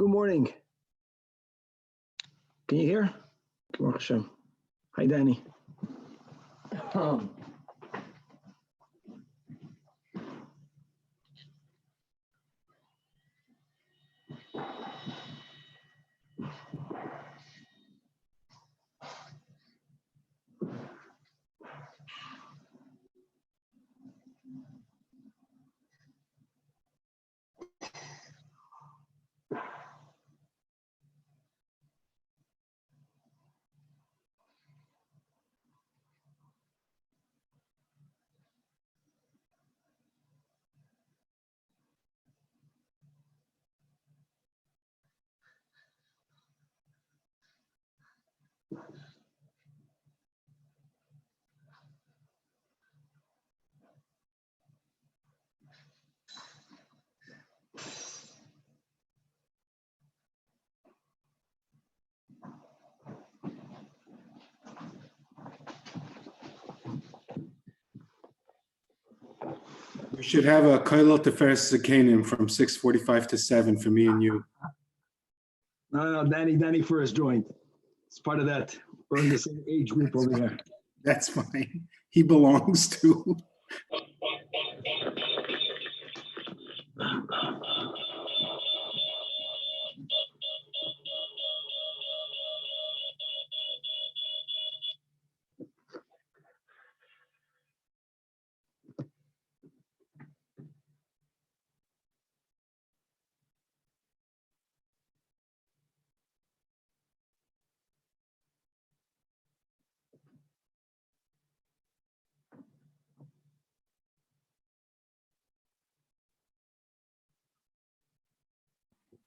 Good morning. Can you hear? Baruch Hashem. Hi, Danny. We should have a Kailot Teferes Zakanim from 6:45 to 7 for me and you. No, Danny first joined. It's part of that. We're in the same age group over here. That's fine. He belongs to.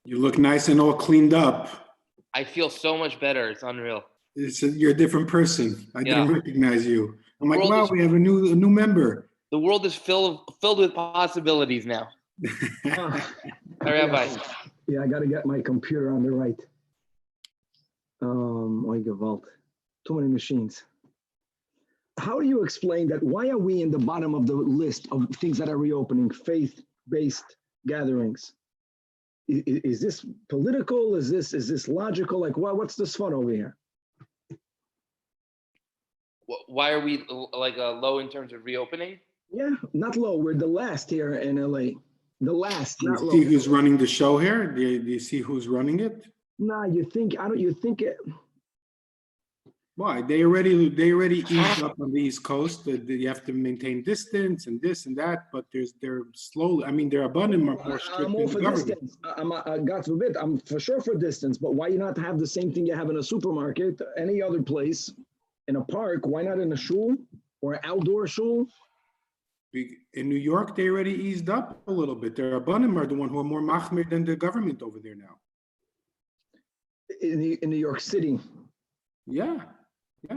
You look nice and all cleaned up. I feel so much better. It's unreal. You're a different person. I didn't recognize you. I'm like, wow, is, we have a new member. The world is filled with possibilities now. Rabbi. Yeah, I got to get my computer on the right. Vault. Too many machines. How do you explain that? Why are we in the bottom of the list of things that are reopening? Faith-based gatherings. Is this political? Is this logical? Like, what's this fun over here? Why are we low in terms of reopening? Yeah, not low. We're the last here in LA. The last, not low. Do you see who's running the show here? Do you see who's running it? Nah, you think it? Why? They already eased up on the East Coast. You have to maintain distance and this and that, but they're slowly. I mean, they're abundant more strict. I'm all for distance. God forbid, I'm for sure for distance. But why you not have the same thing you have in a supermarket, any other place, in a park? Why not in a shul or an outdoor shul? In New York, they already eased up a little bit. They're abundant are the one who are more machmir than the government over there now. In New York City. Yeah. I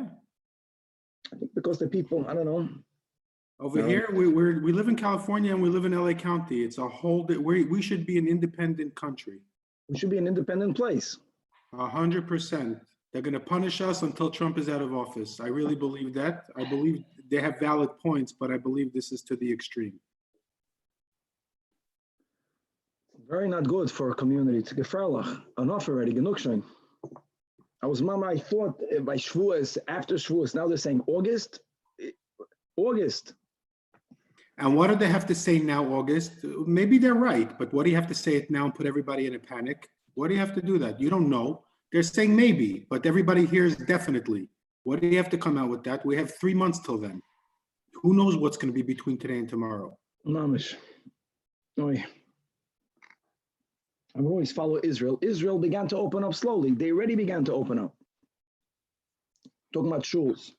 think because the people, I don't know. Over here, we live in California and we live in LA County. It's a whole, we should be an independent country. We should be an independent place. 100%. They're going to punish us until Trump is out of office. I really believe that. I believe they have valid points, but I believe this is to the extreme. Very not good for a community. It's gefährlich. Enough already. Genug schon. I thought by Shavuos, after Shavuos, now they're saying August. And what do they have to say now, August? Maybe they're right, but what do you have to say it now and put everybody in a panic? What do you have to do that? You don't know. They're saying maybe, but everybody hears definitely. What do you have to come out with that? We have 3 months till then. Who knows what's going to be between today and tomorrow? Mamish. Oy. I would always follow Israel. Israel began to open up slowly. They already began to open up. Talking about shuls.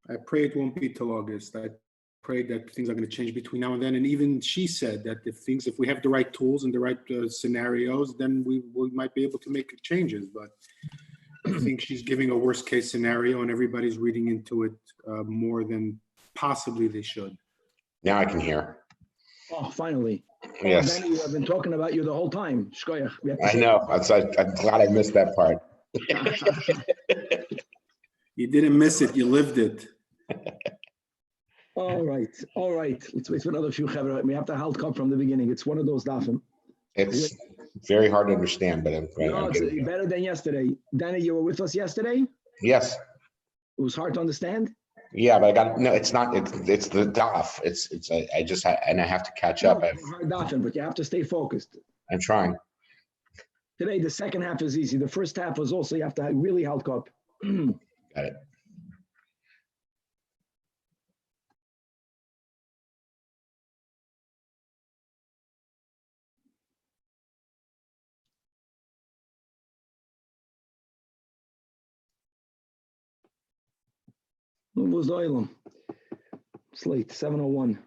I pray it won't be till August. I pray that things are going to change between now and then. And even she said that if we have the right tools and the right scenarios, then we might be able to make changes. But I think she's giving a worst case scenario and everybody's reading into it more than possibly they should. Now I can hear. Oh, finally. Yes. Danny, I've been talking about you the whole time. Shkoyach. I know. I'm glad I missed that part. You didn't miss it. You lived it. All right. Let's wait for another few chavra. We have to halt come from the beginning. It's one of those dafim. It's very hard to understand, but I'm No, it's getting it. better than yesterday. Danny, you were with us yesterday? Yes. It was hard to understand? Yeah, but no, it's not. It's the daf. I have to catch up. It's a hard dafim, but you have to stay focused. I'm trying. Today, the second half is easy. The first half was also, you have to really halt up. Got it. Was the oilam? It's late, 7:01.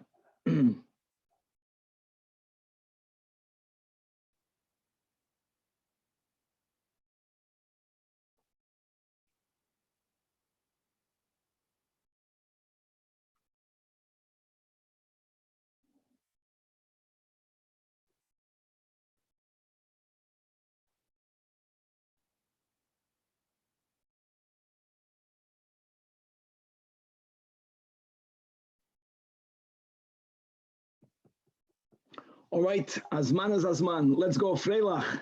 All right, Azman is Azman. Let's go, Freilach.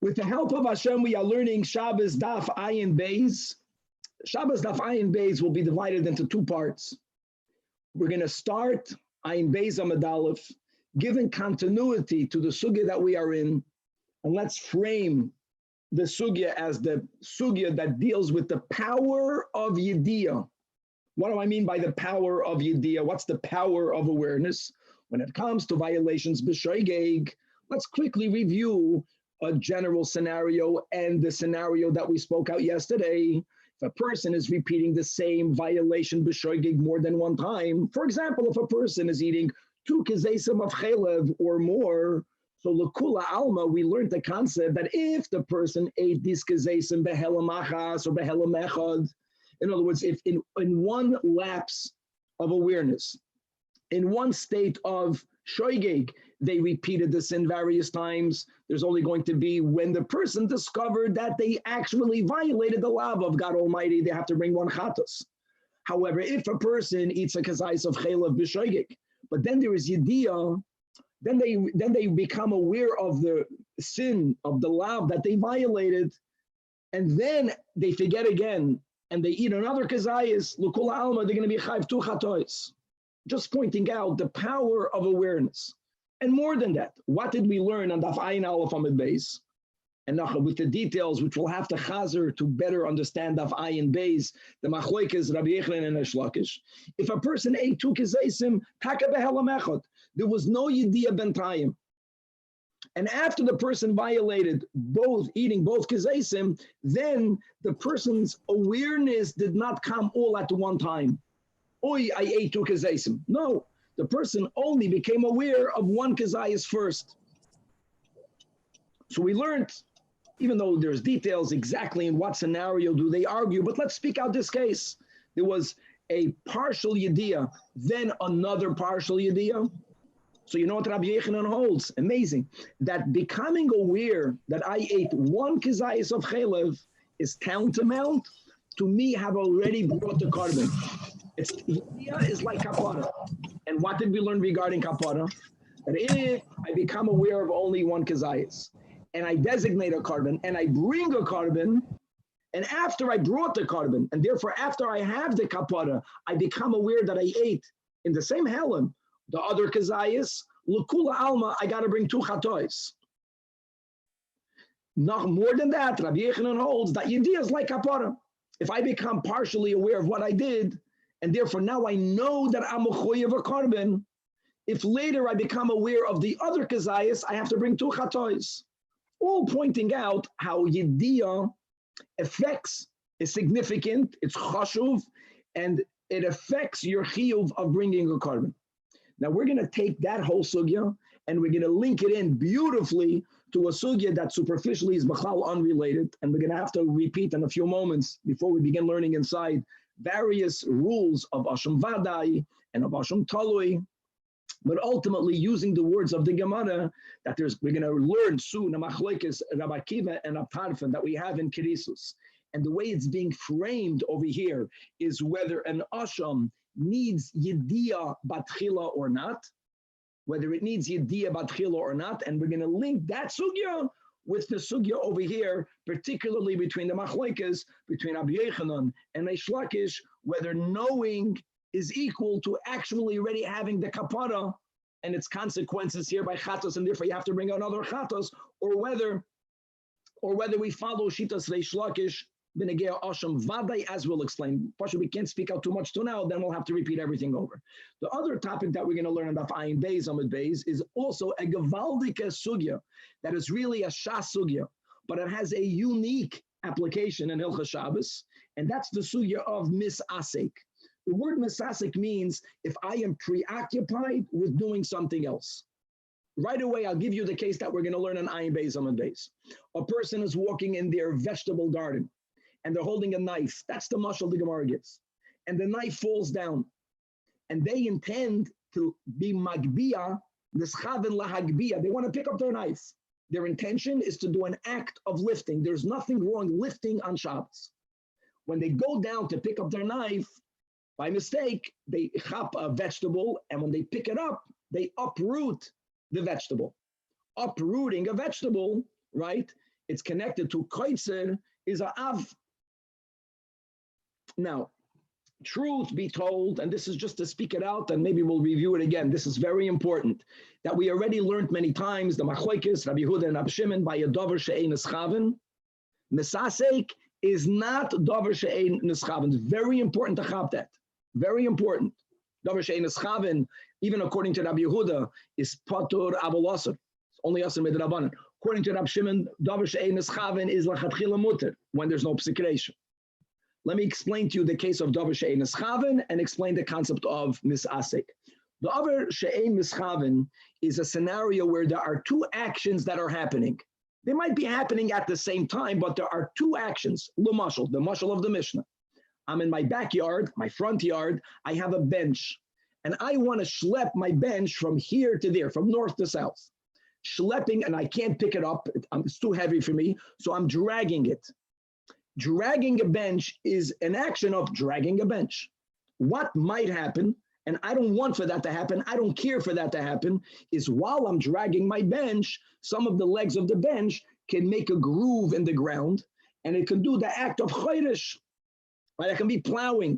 With the help of Hashem, we are learning Shabbos Daf Ayin Beis. Shabbos Daf Ayin Beis will be divided into two parts. We're going to start Ayin Beis Amud Aleph, giving continuity to the sugya that we are in, and let's frame the sugya as the sugya that deals with the power of Yediyah. What do I mean by the power of Yediyah? What's the power of awareness? When it comes to violations b'shoigeg, let's quickly review a general scenario and the scenario that we spoke out yesterday. If a person is repeating the same violation b'shoigeg more than one time, for example, if a person is eating 2 kezesim of chelev or more, so lekula alma, we learned the concept that if the person ate these kezesim behelam achas or behelam echad, in other words, if in one lapse of awareness, in one state of shoigeg, they repeated the sin various times, there's only going to be when the person discovered that they actually violated the law of God Almighty, they have to bring one chatos. However, if a person eats a kazais of chelav b'shoigeg, but then there is yediyah, then they become aware of the sin of the law that they violated, and then they forget again, and they eat another kazais, l'kul alma, they're going to be chayv 2 chatos. Just pointing out the power of awareness. And more than that, what did we learn on Daf Ayin Aleph Amud Beis? And now with the details, which we'll have to chazer to better understand Daf Ayin Beis, the machloekes Rabbi Yochanan and Reish Lakish. If a person ate 2 kezesim, taka behelam echad, there was no yediyah bentayim. And after the person violated eating both kezesim, then the person's awareness did not come all at one time. I ate 2 kezesim. No, the person only became aware of 1 kezayis first. So we learned, even though there's details exactly in what scenario do they argue, but let's speak out this case. There was a partial yediyah, then another partial yediyah. So you know what Rabbi Yochanan holds? Amazing. That becoming aware that I ate 1 kezayis of chelev is tantamount to me have already brought the carbon. Yediyah is like kapara. And what did we learn regarding kapara? That if I become aware of only 1 kezayis, and I designate a carbon, and I bring a carbon, and after I brought the carbon, and therefore after I have the kapara, I become aware that I ate in the same helam the other kezayis, l'kula alma, I got to bring 2 chatois. Not more than that, Rabbi Yochanan holds that yediyah is like kapara. If I become partially aware of what I did, and therefore now I know that I'm a choyev a carbon, if later I become aware of the other kezayis, I have to bring 2 chatois. All pointing out how yediyah affects is significant, it's chashuv, and it affects your chiyuv of bringing a carbon. Now we're going to take that whole sugya and we're going to link it in beautifully to a sugya that superficially is b'chlal unrelated, and we're going to have to repeat in a few moments before we begin learning inside various rules of Asham Vadai and of Asham Talui, but ultimately using the words of the Gemara that we're going to learn soon, Machlokes Rabbi Akiva and Aptarfan that we have in Kirisus. And the way it's being framed over here is whether an Asham needs Yediyah Batchila or not, whether it needs Yediyah Batchila or not, and we're going to link that sugya with the sugya over here, particularly between the machlokes, between Rabbi Yochanan and Reish Lakish, whether knowing is equal to actually already having the kapara and its consequences here by chatos, and therefore you have to bring out another chatos, or whether we follow Shitas Reish Lakish, B'negei Asham Vadai, as we'll explain. We can't speak out too much to now, then we'll have to repeat everything over. The other topic that we're going to learn about Ayin Beis, Amud Beis, is also a Gevaldike sugya, that is really a Shas sugya, but it has a unique application in Hilchas Shabbos, and that's the sugya of misasek. The word misasek means if I am preoccupied with doing something else. Right away, I'll give you the case that we're going to learn in Ayin Beis, Amud Beis. A person is walking in their vegetable garden, and they're holding a knife. That's the mashal the Gemara gives. And the knife falls down. And they intend to be magbiyah, neschaven lahagbiyah. They want to pick up their knife. Their intention is to do an act of lifting. There's nothing wrong lifting on Shabbos. When they go down to pick up their knife, by mistake, they chop a vegetable, and when they pick it up, they uproot the vegetable. Uprooting a vegetable, right? It's connected to koitzer, is a av. Now, truth be told, and this is just to speak it out, and maybe we'll review it again. This is very important, that we already learned many times, the machlokes, Rabbi Yehuda and Rabbi Shimon, by a dover she'ein neschaven. Misasek is not dover she'ein neschaven. It's very important to chop that. Very important. Dover she'ein neschaven, even according to Rabbi Yehuda, is patur avol asur. It's only asur midrabanan. According to Rabbi Shimon, dover she'ein neschaven is lachatchila muter, when there's no psikration. Let me explain to you the case of Dover She'ein Mischaven and explain the concept of Misasek. Dover She'ein Mischaven is a scenario where there are two actions that are happening. They might be happening at the same time, but there are two actions. L'mashal, the mashal of the Mishnah. I'm in my backyard, my front yard, I have a bench, and I want to schlep my bench from here to there, from north to south. Schlepping, and I can't pick it up, it's too heavy for me, so I'm dragging it. Dragging a bench is an action of dragging a bench. What might happen, and I don't want for that to happen, I don't care for that to happen, is while I'm dragging my bench, some of the legs of the bench can make a groove in the ground, and it can do the act of chayrish, right? It can be plowing.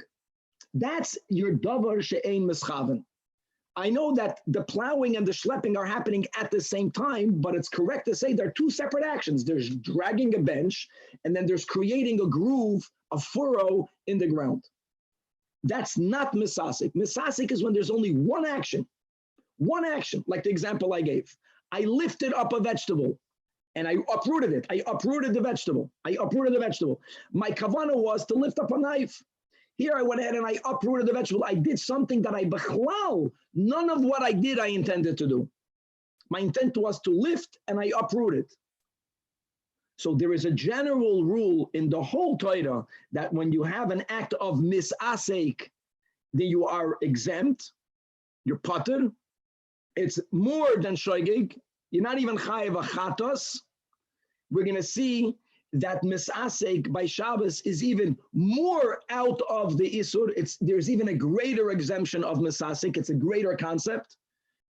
That's your davar she'ein mischaven. I know that the plowing and the schlepping are happening at the same time, but it's correct to say there are two separate actions. There's dragging a bench, and then there's creating a groove, a furrow in the ground. That's not misasik. Misasik is when there's only one action, like the example I gave. I lifted up a vegetable, and I uprooted it. I uprooted the vegetable. My kavanah was to lift up a knife. Here I went ahead and I uprooted the vegetable. I did something that I bechlal. None of what I did I intended to do. My intent was to lift and I uprooted. So there is a general rule in the whole Torah that when you have an act of misasek, then you are exempt. You're pater. It's more than shoygig. You're not even chayev achatos. We're going to see that misasek by Shabbos is even more out of the isur. There's even a greater exemption of misasek. It's a greater concept.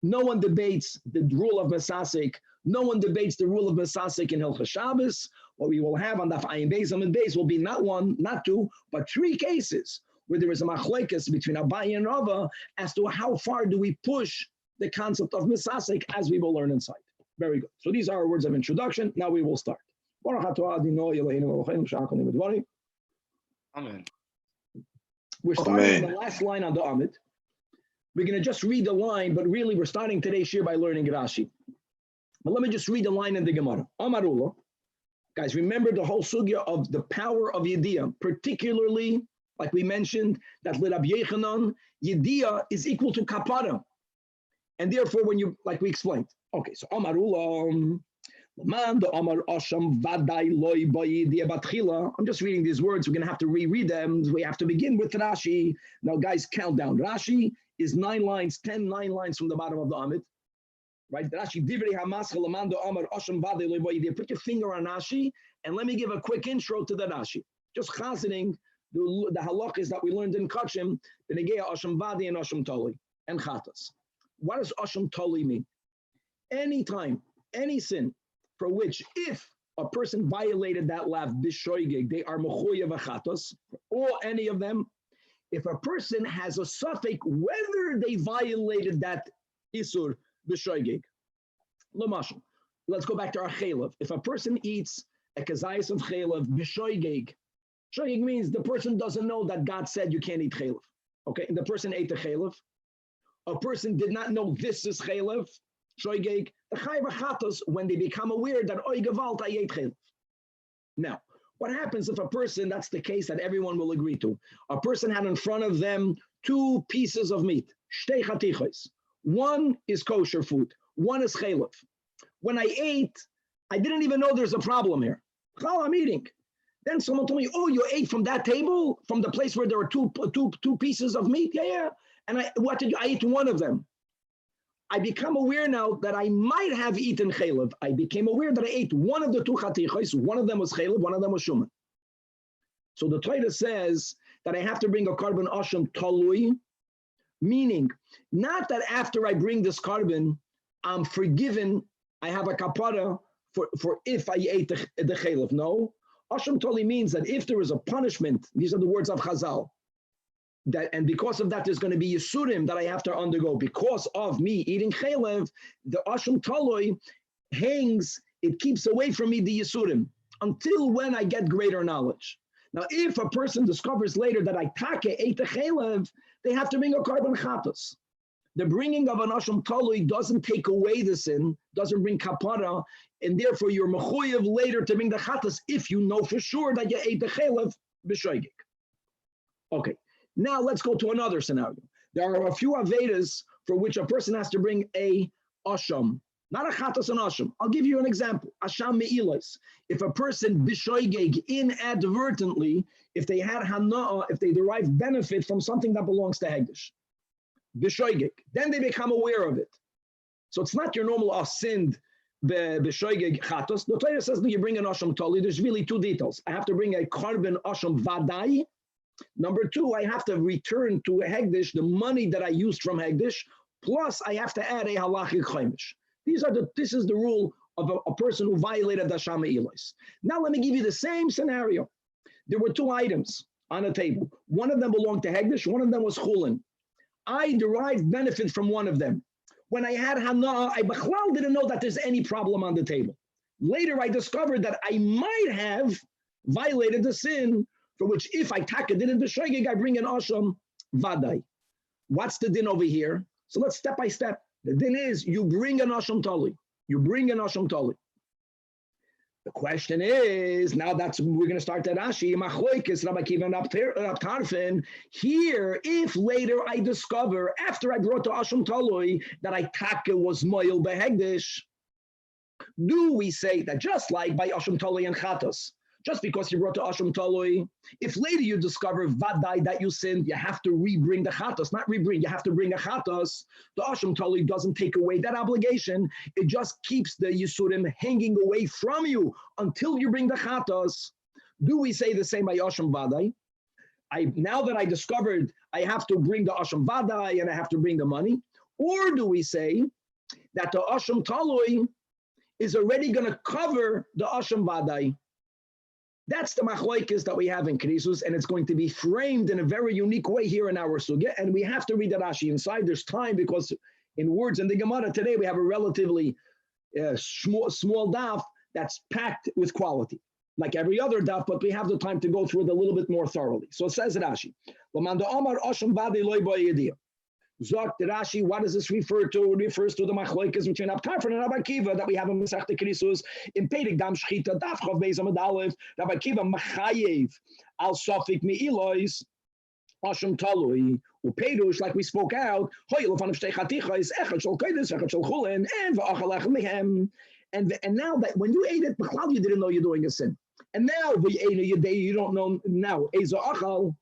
No one debates the rule of misasek. No one debates the rule of misasek in Hilchas Shabbos. What we will have on Daf Ayin Beis Amud Beis will be not one, not two, but three cases where there is a machlokes between Abaye and Rava as to how far do we push the concept of misasek, as we will learn inside. Very good. So these are our words of introduction. Now we will start. Amen. We're starting on the last line on the Amid. We're going to just read the line, but really we're starting today's shiur by learning Rashi. But let me just read the line in the Gemara. Amarullah. Guys, remember the whole sugya of the power of Yediyah, particularly, like we mentioned, that Rabbi Yochanan, Yediyah is equal to kapara. And therefore, when you, like we explained. Okay, so Amarullah. I'm just reading these words. We're going to have to reread them. We have to begin with Rashi. Now, guys, count down. Rashi is 9 lines from the bottom of the Amid. Right? Rashi, put your finger on Rashi, and let me give a quick intro to the Rashi. Just chazening the halachas that we learned in Kachim, the Negea Asham Vadi and Asham Toli, and Chatas. What does Asham Toli mean? Anytime, any sin for which if a person violated that lav b'shoigeg, they are mechuyev achatos, or any of them. If a person has a suffix whether they violated that isur b'shoigeg, l'mashal. Let's go back to our chaylev. If a person eats a kazayas of chaylev b'shoigeg, shoigeg means the person doesn't know that God said you can't eat chaylev. Okay, and the person ate the chaylev. A person did not know this is chaylev. Shoigeg, the chayav achatos when they become aware that oy gevalt I ate chaylev. Now, what happens if a person, that's the case that everyone will agree to, a person had in front of them 2 pieces of meat, shtei chatichos. One is kosher food, one is chaylev. When I ate, I didn't even know there's a problem here. I'm eating. Then someone told me, oh, you ate from that table, from the place where there were two pieces of meat? Yeah. And I ate one of them. I become aware now that I might have eaten chaylev. I became aware that I ate one of the 2 chatichos. One of them was chaylev, one of them was shuman. So the Torah says that I have to bring a carbon asham talui, meaning not that after I bring this carbon, I'm forgiven, I have a kapara for if I ate the chaylev. No. Asham talui means that if there is a punishment, these are the words of Chazal, that, and because of that, there's going to be yisurim that I have to undergo because of me eating chaylev. The asham taloi hangs; it keeps away from me the yisurim until when I get greater knowledge. Now, if a person discovers later that I take ate the chaylev, they have to bring a carbon chatos. The bringing of an asham taloi doesn't take away the sin, doesn't bring kapara, and therefore you're mechuyev later to bring the chatos if you know for sure that you ate the chaylev b'shoigig. Okay. Now let's go to another scenario. There are a few avedas for which a person has to bring a asham, not a chatas and asham. I'll give you an example. Asham me'ilas. If a person b'shoigeg inadvertently, if they had hana'ah, if they derive benefit from something that belongs to hegdish, b'shoigeg, then they become aware of it. So it's not your normal sinned b'shoigeg chatos. The Torah says that you bring an asham toli. There's really 2 details. I have to bring a carbon asham vadai. Number 2, I have to return to Hegdish the money that I used from Hegdish, plus I have to add a halachic chaimish. This is the rule of a person who violated the Shama Elois. Now let me give you the same scenario. There were 2 items on a table. One of them belonged to Hegdish, one of them was chulin. I derived benefit from one of them. When I had Hana, I b'chlal didn't know that there's any problem on the table. Later I discovered that I might have violated the sin for which if I taka did it b'shoigeg, I bring an asham vadai. What's the din over here? So let's step by step. The din is you bring an asham tali. You bring an asham tali. The question is, now we're going to start that Rashi, Machoikis, Rabbi Kiva and Tarfin. Here, if later I discover, after I brought to asham tali, that I taka was moil behegdish, do we say that just like by asham tali and chatos, just because you brought to asham taloi, if later you discover vadai that you sinned, you have to rebring the chatos, not rebring, you have to bring a chatos. The asham taloi doesn't take away that obligation. It just keeps the yisurim hanging away from you until you bring the chatos. Do we say the same by asham vadai? Now that I discovered I have to bring the asham vadai and I have to bring the money, or do we say that the asham taloi is already going to cover the asham vadai? That's the machlokes that we have in Krisus, and it's going to be framed in a very unique way here in our sugya, and we have to read the Rashi inside. There's time because in words in the Gemara today we have a relatively small daf that's packed with quality, like every other daf, but we have the time to go through it a little bit more thoroughly. So it says Rashi, Zok the Rashi, what does this refer to? It refers to the machlokes between Abtarfon and Rabbi Kiva that we have in Masechta Krisus in Pedig Dam Shchita Daf Chav Beis Amud Aleph. Rabbi Kiva machayev al sofik meilois asham talui uperush, like we spoke out. Hoyel of shtei chatichos echad shel kodesh echad shel chulin and va'achalach mehem. And now that when you ate it, b'chlal you didn't know you're doing a sin, and now we ate it, you don't know now. Ezo achal.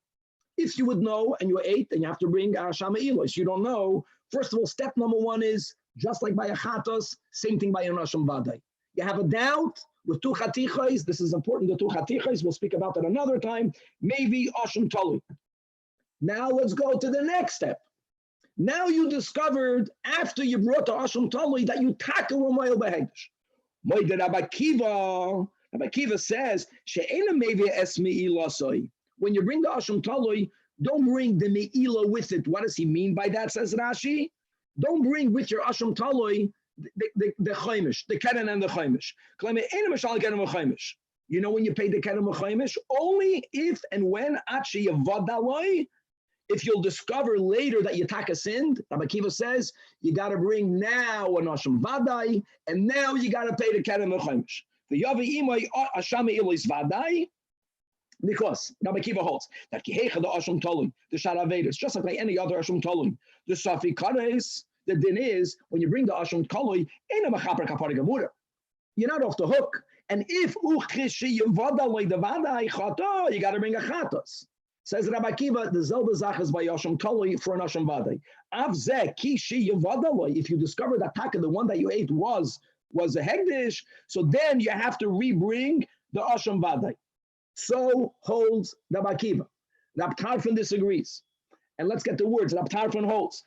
If you would know and you ate, then you have to bring Shama Elois. You don't know. First of all, step number 1 is just like by a chatos, same thing by an asham vadai. You have a doubt, with two chatichos. This is important, the two chatichos. We'll speak about that another time. Maybe Asham Tali. Now let's go to the next step. Now you discovered after you brought the Asham Tali that you tackle a Moil Behegdish. Moed Rabbi Kiva says, She'ena Mevi Es Me'ila Soi. When you bring the Asham Tali, don't bring the Me'ila with it. What does he mean by that, says Rashi? Don't bring with your Asham Tali the Chaimish, the Keren and the Chaimish. You know when you pay the Keren and the Chaimish? Only if and when Achi Yavadaloi, if you'll discover later that Yataka sinned, Rabbi Kiva says, you got to bring now an Asham Vadai, and now you got to pay the Keren and the Chaimish. The Yavi Imai Ashami Ilis Vadai, because Rabbi Kiva holds that Kihecha the Asham Tolun, the Sharavedas, just like any other Asham Tolun, the Safi Kares, the din is when you bring the Asham Tolun, you're not off the hook. And if you got to bring a Chatos. Says Rabbi Kiva, the Zelda Zachas by Asham Tolun for an Asham Vadai. If you discover that Taka, the one that you ate was a Hegdish, so then you have to rebring the Asham Vadai. So holds Rabbi Kiva. Rab Tarfon disagrees. And let's get the words. Rab Tarfon holds.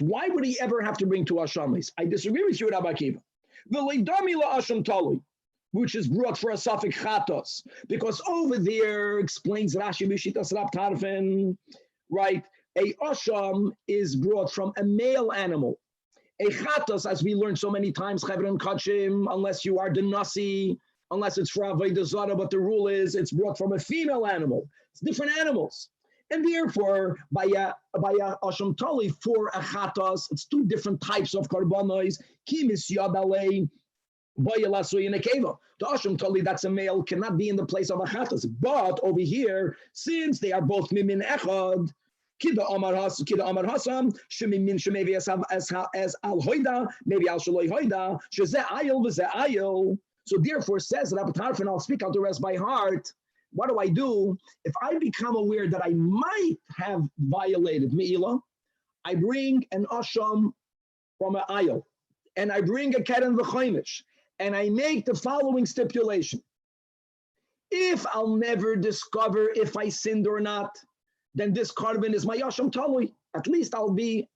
Why would he ever have to bring two Ashamis? I disagree with you, Rabbi Kiva. Which is brought for a suffix chatos. Because over there, explains Rashi Mishitas Rab Tarfon, right? A Asham is brought from a male animal. A chatos, as we learned so many times, Chevron Kachim, unless you are the Nasi, unless it's for Avodah Zarah, but the rule is it's brought from a female animal. It's different animals. And therefore, by a Asham Tali for a Chatos, it's two different types of Karbanos. Kimis Yadalei, Bayalasui in a Keva. The Asham Tali, that's a male, cannot be in the place of a Chatos. But over here, since they are both Mimin Echad, Kida Amar Hassan, Shemimin Shemevi as Al Hoida, maybe Al Shaloi Hoida, Sheze Ayel, Veze Ayel. So therefore, says Rabbi Tarfon, I'll speak out the rest by heart. What do I do? If I become aware that I might have violated Me'ilah, I bring an Asham from an Ayel, and I bring a Keren V'chaimish, and I make the following stipulation. If I'll never discover if I sinned or not, then this carbon is my Asham Talui. At least I'll be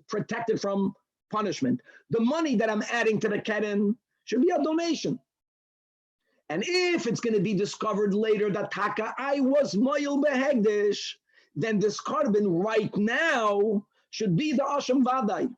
protected from punishment. The money that I'm adding to the Keren should be a donation. And if it's going to be discovered later that Taka, I was Moil Behegdish, then this carbon right now should be the Asham Vadai.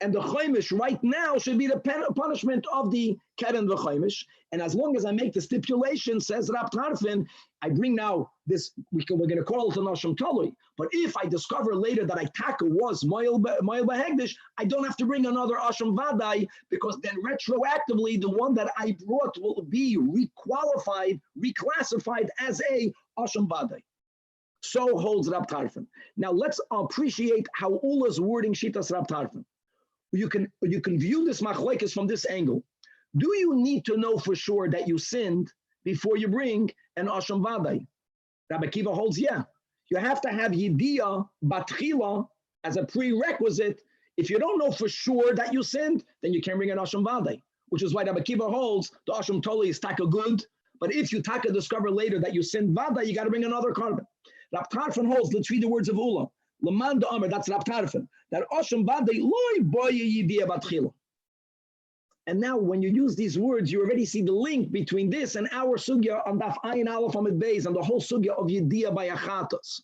And the Chaimish right now should be the punishment of the Keren V'chaimish. And as long as I make the stipulation, says Rab Tarfon, I bring now this, we're going to call it an Asham Talui. But if I discover later that Taka was Moil Behegdish, I don't have to bring another Asham Vadai, because then retroactively, the one that I brought will be reclassified as a Asham Vadai. So holds Rab Tarfon. Now let's appreciate how Ula's wording Shitas Rab Tarfon. You can view this machlekes from this angle. Do you need to know for sure that you sinned before you bring an Asham Vadai? Rabbi Kiva holds, yeah. You have to have Yediyah Batchila as a prerequisite. If you don't know for sure that you sinned, then you can't bring an Asham Vadai, which is why Rabbi Kiva holds the Asham Toli is taka good. But if you taka discover later that you sinned Vadai, you got to bring another carbon. Rab Tarfon holds, let's read the words of Ula. Laman Amr, that's Rab Tarfon. That Asham Vadai loy boye Yediyah Batchila. And now, when you use these words, you already see the link between this and our sugya on Daf Ayin Aleph Amid Beis and the whole sugya of Yediyah by Achatos.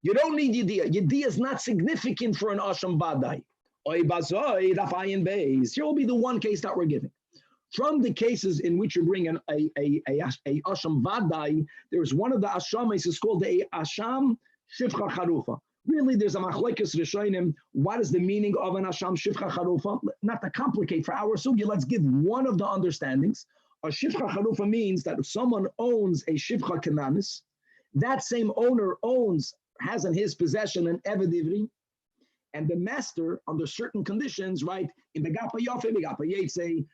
You don't need Yediyah. Yediyah is not significant for an Asham Vadai. Oy bazoi Daf Ayin Beis. Here will be the one case that we're giving. From the cases in which you bring a Asham Vadai, there's one of the Ashamis is called the Asham Shivcha Charufa. Really, there's a machlekes rishonim. What is the meaning of an Asham Shivcha Charufa? Not to complicate for our sugya, let's give one of the understandings. A Shivcha Charufa means that if someone owns a Shivcha Kananis, that same owner has in his possession an Eved Ivri, and the master, under certain conditions, right, in Begapa Yofe, Begapa Yetze,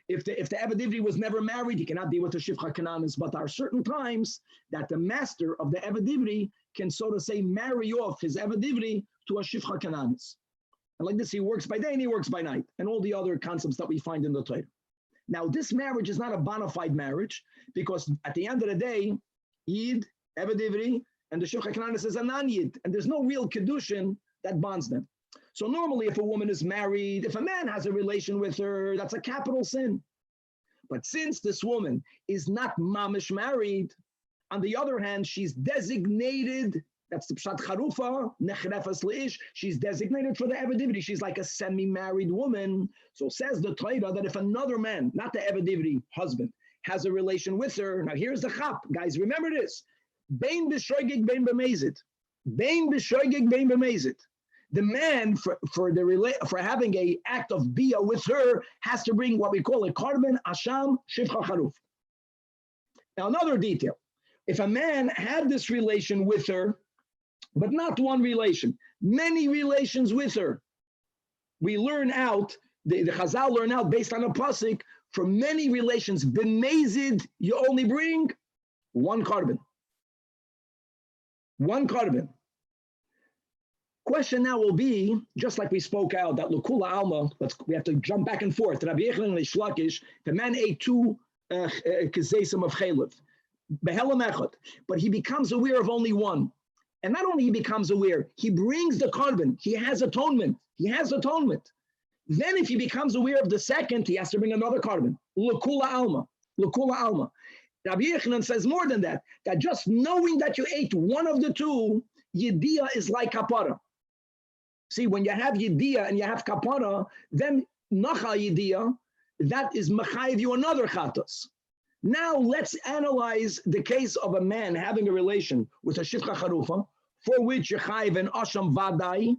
if the Eved Ivri was never married, he cannot be with a Shivcha Kananis, but there are certain times that the master of the Eved Ivri can, so to say, marry off his Eved Ivri to a Shivcha Kananis. And like this, he works by day and he works by night, and all the other concepts that we find in the Torah. Now, this marriage is not a bona fide marriage, because at the end of the day, Yid, Eved Ivri, and the Shulchan Aruch is a non-Yid, and there's no real kedushin that bonds them. So normally, if a woman is married, if a man has a relation with her, that's a capital sin. But since this woman is not mamish married, on the other hand, she's designated, that's the pshat charufa, nechrefas leish, she's designated for the Eved Ivri. She's like a semi-married woman. So says the Torah that if another man, not the Eved Ivri husband, has a relation with her, now here's the chap, guys, remember this. Bein b'shoigig, bein b'mezid. Bein b'shoigig, bein b'mezid. The man, for having a act of bia with her, has to bring what we call a korban, asham, shivcha charuf. Now another detail. If a man had this relation with her, but not one relation, many relations with her, we learn out, the Chazal learn out based on a pasuk, for many relations, b'mezid, you only bring one korban. One korban. Question now will be, just like we spoke out, that Lukula Alma, we have to jump back and forth. Rabbi Yechon and Shlakish, the man ate 2 kezesim of chaylev, behelam echad, but he becomes aware of only one. And not only he becomes aware, he brings the korban. He has atonement. He has atonement. Then if he becomes aware of the second, he has to bring another korban. Lukula Alma. Lukula Alma. Rabbi Yechon says more than that, that just knowing that you ate one of the 2, Yediyah is like kapara. See, when you have Yediyah and you have kapara, then Nacha Yediyah, that is Machayev you another chatos. Now let's analyze the case of a man having a relation with a Shivcha Charufa, for which Yechayev and Asham Vadai,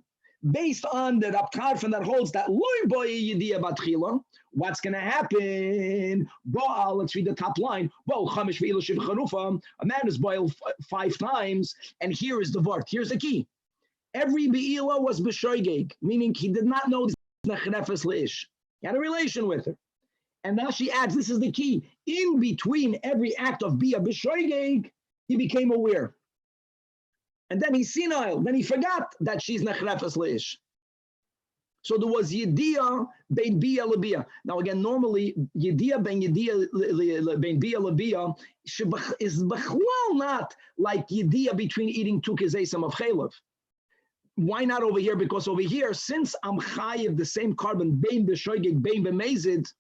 based on the Rab Tarfon that holds that Loy Boy Yediyah Batchila. What's going to happen? Baal, let's read the top line. Baal Chamish Ve'ila Shivcha Charufa, a man is boiled 5 times, and here is the vart. Here's the key. Every Be'ila was B'shoigeg, meaning he did not know Nechrefes Leish. He had a relation with her. And now she adds, this is the key. In between every act of Bia B'shoigeg, he became aware. And then he's senile. Then he forgot that she's Nechrefes Leish. So there was Yediyah bein Bia Lebia. Now again, normally Yediyah bein Bia Lebia is B'chlal not like Yediyah between eating 2 kezesim of chaylev. Why not over here? Because over here, since I'm chayiv the same korban, bein b'shoigeg, bein b'mezid,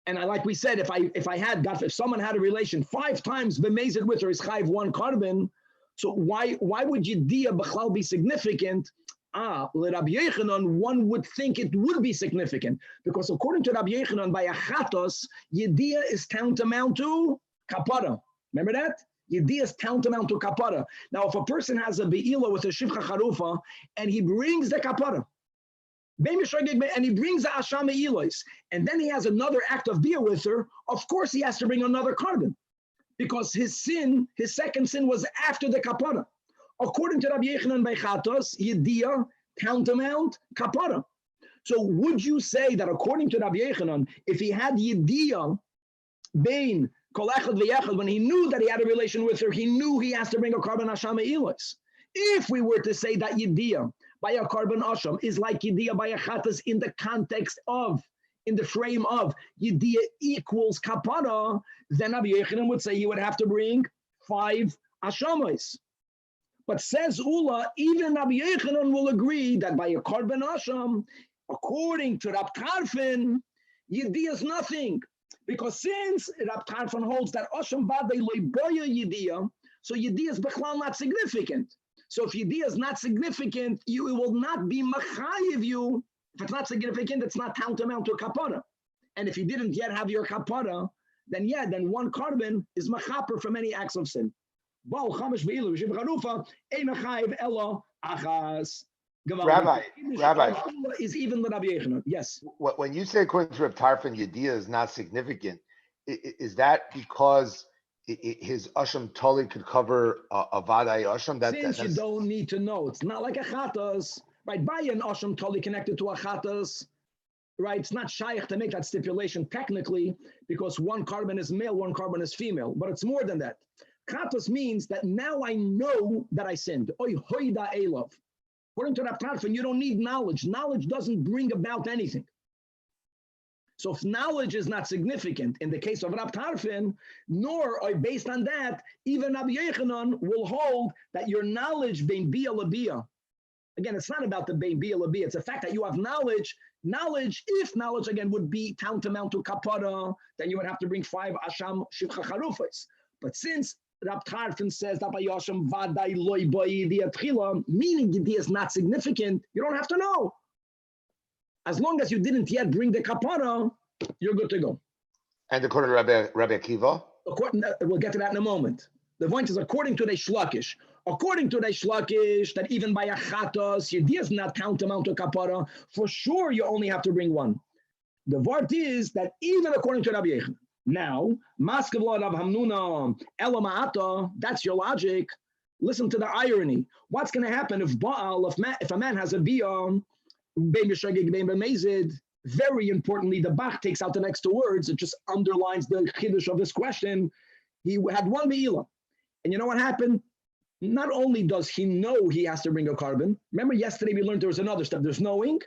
and like we said, if someone had a relation 5 times b'mezid with her, is chayiv 1 korban. So why would Yediyah b'chlal be significant? Rabbi Yochanan, one would think it would be significant, because according to Rabbi Yochanan, by achatos, Yediyah is tantamount to kapara. Remember that? Yediyah is tantamount to kapara. Now, if a person has a be'ila with a shivcha charufa, and he brings the kapara, and he brings the asham ilois, and then he has another act of bia with her, of course he has to bring another korban, because his second sin was after the kapara. According to Rabbi Yochanan by chatos, Yediyah tantamount kapara. So would you say that according to Rabbi Yochanan, if he had Yediyah bein kol echad v'yechad, when he knew that he had a relation with her, he knew he has to bring a korban asham ilois. If we were to say that Yediyah by a korban asham is like Yediyah by a chatas in the context of, in the frame of Yediyah equals kapara, then Rabbi Yochanan would say he would have to bring 5 ashamis. But says Ula, even Rabbi Yochanan will agree that by a korban asham, according to Rab Tarfon, Yediyah is nothing. Because since Rab Tarfon holds that asham vadei loy boya Yediyah, so Yediyah is bechlal not significant. So if Yediyah is not significant, it will not be machayev you. If it's not significant, it's not tantamount to kapara. And if you didn't yet have your kapara, then 1 korban is machaper from any acts of sin. Rabbi, is even the Rabbi Yochanan. Yes. When you say according to Reb Tarfon, Yediyah is not significant, is that because his asham totally could cover a vadai asham? Since you don't need to know, it's not like a chatas, right? By an asham totally connected to a chatas, right? It's not shaykh to make that stipulation technically, because 1 korban is male, 1 korban is female, but it's more than that. Chatos means that now I know that I sinned. Oy hoida elov. According to Rab Tarfon, you don't need knowledge. Knowledge doesn't bring about anything. So if knowledge is not significant in the case of Rab Tarfon, nor based on that, even Rabbi Yochanan will hold that your knowledge bein bia labia. Again, it's not about the bein bia labia. It's the fact that you have knowledge. Knowledge, if knowledge again would be tantamount to kapara, then you would have to bring 5 asham shivcha charufas. But since Rab Tarfon says that by Yasham Vadai Loi Boi the Tefilla, meaning the idea is not significant, you don't have to know. As long as you didn't yet bring the kapara, you're good to go. And according to Rabbi Akiva? We'll get to that in a moment. The point is according to the Shlakish. According to the Shlakish, that even by a chatos, your idea is not tantamount to kapara. For sure, you only have to bring one. The word is that even according to Rabbi Yochanan. Now, Maskevlad of Hamnuna, Elama'ata, that's your logic. Listen to the irony. What's going to happen if Baal, if a man has a biyah, very importantly, the Bach takes out the next 2 words. It just underlines the chiddush of this question. He had one be'ilah. And you know what happened? Not only does he know he has to bring a carbon. Remember yesterday we learned there was another step. There's knowing.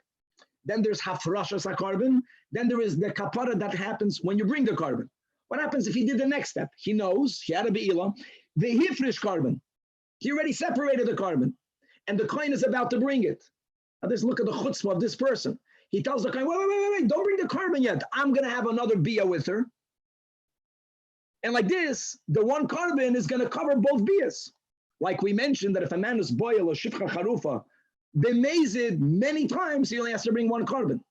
Then there's hafrashas carbon. Then there is the kapara that happens when you bring the carbon. What happens if he did the next step? He knows, he had a be'ilah, the hifrish carbon. He already separated the carbon. And the kohen is about to bring it. Now let's look at the chutzpah of this person. He tells the kohen, wait, don't bring the carbon yet. I'm going to have another biyah with her. And like this, the one carbon is going to cover both biyahs. Like we mentioned that if a man is boil or shifcha charufa, bemazed many times, he only has to bring one carbon.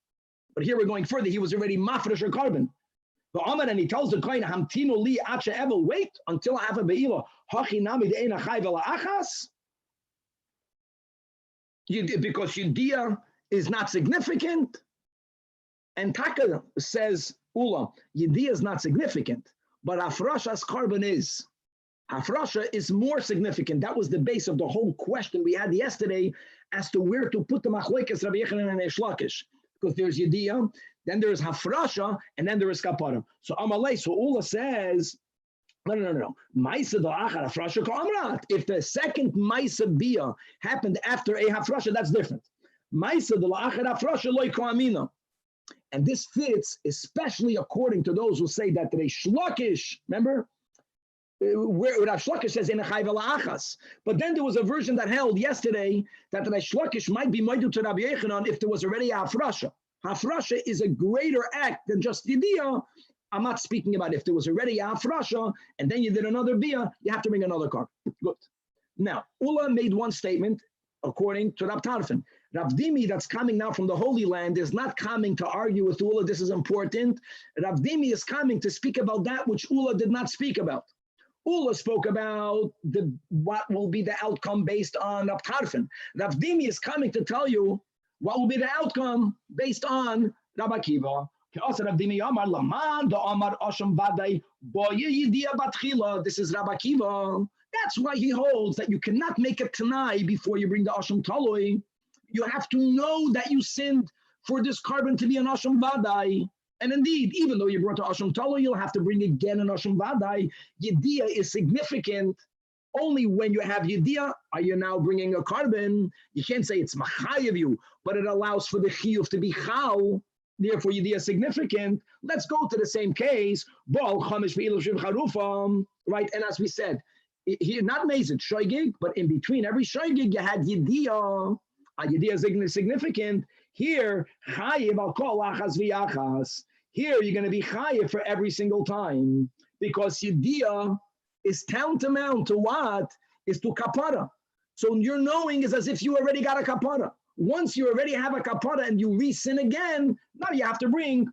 But here we're going further. He was already mafresh or carbon. The Amar, and he tells the kohen, "Hamtino li acha evel, wait until I have a be'ilah. Hachi nami de'ena chai vela achas." Because Yudiyah is not significant, and Taka says, "Ula, Yudiyah is not significant, but Hafrashas carbon is. Hafrasha is more significant." That was the base of the whole question we had yesterday as to where to put the machlekes Rabbi Yochanan and Shlakish. Because there's Yudiyah, then there's Hafrasha, and then there is Kapara. So Amalei, so Ula says, no. Maisa da'achar Hafrasha ka'amrat. If the second Maisa Bia happened after a Hafrasha, that's different. Maisa da'achar Hafrasha loy ka'amina. And this fits, especially according to those who say that the Shlakish, remember? Where Rav Shlakish says in a chai v'la'achas, but then there was a version that held yesterday that the Shlakish might be moided to Rabbi Yochanan if there was already a hafrasha. Hafrasha is a greater act than just yediyah. I'm not speaking about if there was already a hafrasha and then you did another biyah, you have to bring another card. Good. Now, Ula made one statement according to Rab Tarfon. Rav Dimi, that's coming now from the Holy Land, is not coming to argue with Ula. This is important. Rav Dimi is coming to speak about that which Ula did not speak about. Ula spoke about what will be the outcome based on Rab Tarfon. Rav Dimi is coming to tell you what will be the outcome based on Rabbi Akiva. This is Rabbi Akiva. That's why he holds that you cannot make a tanai before you bring the Asham Taloi. You have to know that you sinned for this carbon to be an Asham Vadai. And indeed, even though you brought to Asham Talo, you'll have to bring again an Asham Vadai. Yediyah is significant only when you have Yediyah. Are you now bringing a carbon? You can't say it's Machayev you, but it allows for the Chiyuv to be Chal. Therefore, Yediyah is significant. Let's go to the same case. Right? And as we said, here, not Mazid, Shoygig, but in between every Shoygig, you had Yediyah. Yediyah is significant. Here, Chayev al kol achas v'yachas. Here, you're going to be chayev for every single time because Yediyah is tantamount to what? Is to kapara. So your knowing is as if you already got a kapara. Once you already have a kapara and you re-sin again, now you have to bring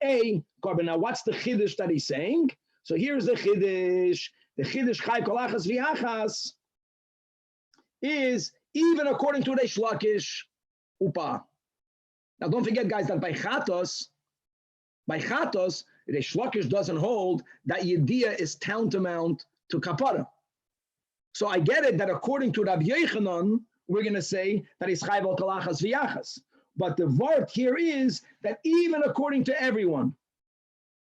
a carbon. Now, what's the chiddush that he's saying? So here's the chiddush. The chiddush chay kol achas v'yachas is even according to the Shlakish upa. Now, don't forget, guys, that by chatos, the Shlakish doesn't hold that Yediyah is tantamount to kapara. So I get it that according to Rabbi Yochanan, we're going to say that it's chayv al kalachas v'yachas. But the vart here is that even according to everyone,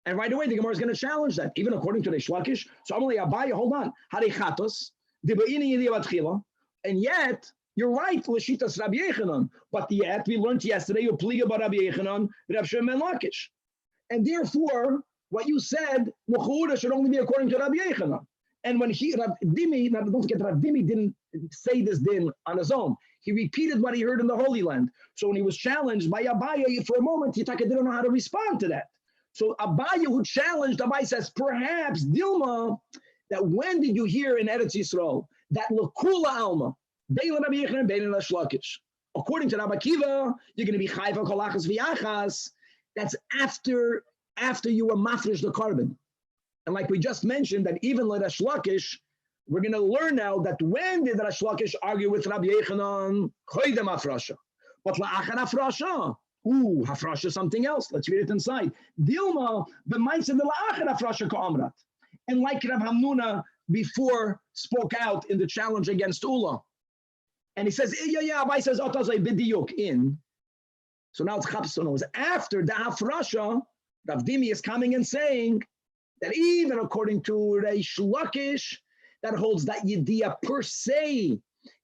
and right away the Gemara is going to challenge that, even according to the Shlakish. So I'm only Abaya, hold on. Hare chatos, diba'ini Yediyah batchila, and yet You're right, Lashitas Rabbi Yechanan. But yet, we learned yesterday, you pliga by Rabbi Yechanan, Rav Shimon ben Lakish. And therefore, what you said, L'chura should only be according to Rabbi Yechanan. And when Rav Dimi, now don't forget, Rav Dimi didn't say this din on his own. He repeated what he heard in the Holy Land. So when he was challenged by Abaye, for a moment, Yitaka didn't know how to respond to that. So Abaye, who challenged, Abaye says, perhaps, Dilma, that when did you hear in Eretz Yisrael that L'kula Alma, Bein Rabbi Yechanan, Bein Lash Lakish. According to Rabbi Akiva, you're going to be Chayva Kolachas V'Yachas. That's after you were mafresh the carbon. And like we just mentioned, that even like Rash Lakish, we're going to learn now that when did Rash Lakish argue with Rabbi Yechanan? Choydem Afrasha. But La'achar Afrasha. Hafrasha is something else. Let's read it inside. Dilma, the mindset the La'achar Afrasha Ka'amrat. And like Rav Hamnuna before spoke out in the challenge against Ula. And he says, Abai says, Otazai bidiyuk in. So now it's Chapson. It was after the Hafrasha, Rav Dimi is coming and saying that even according to Reish Lakish, that holds that Yediyah per se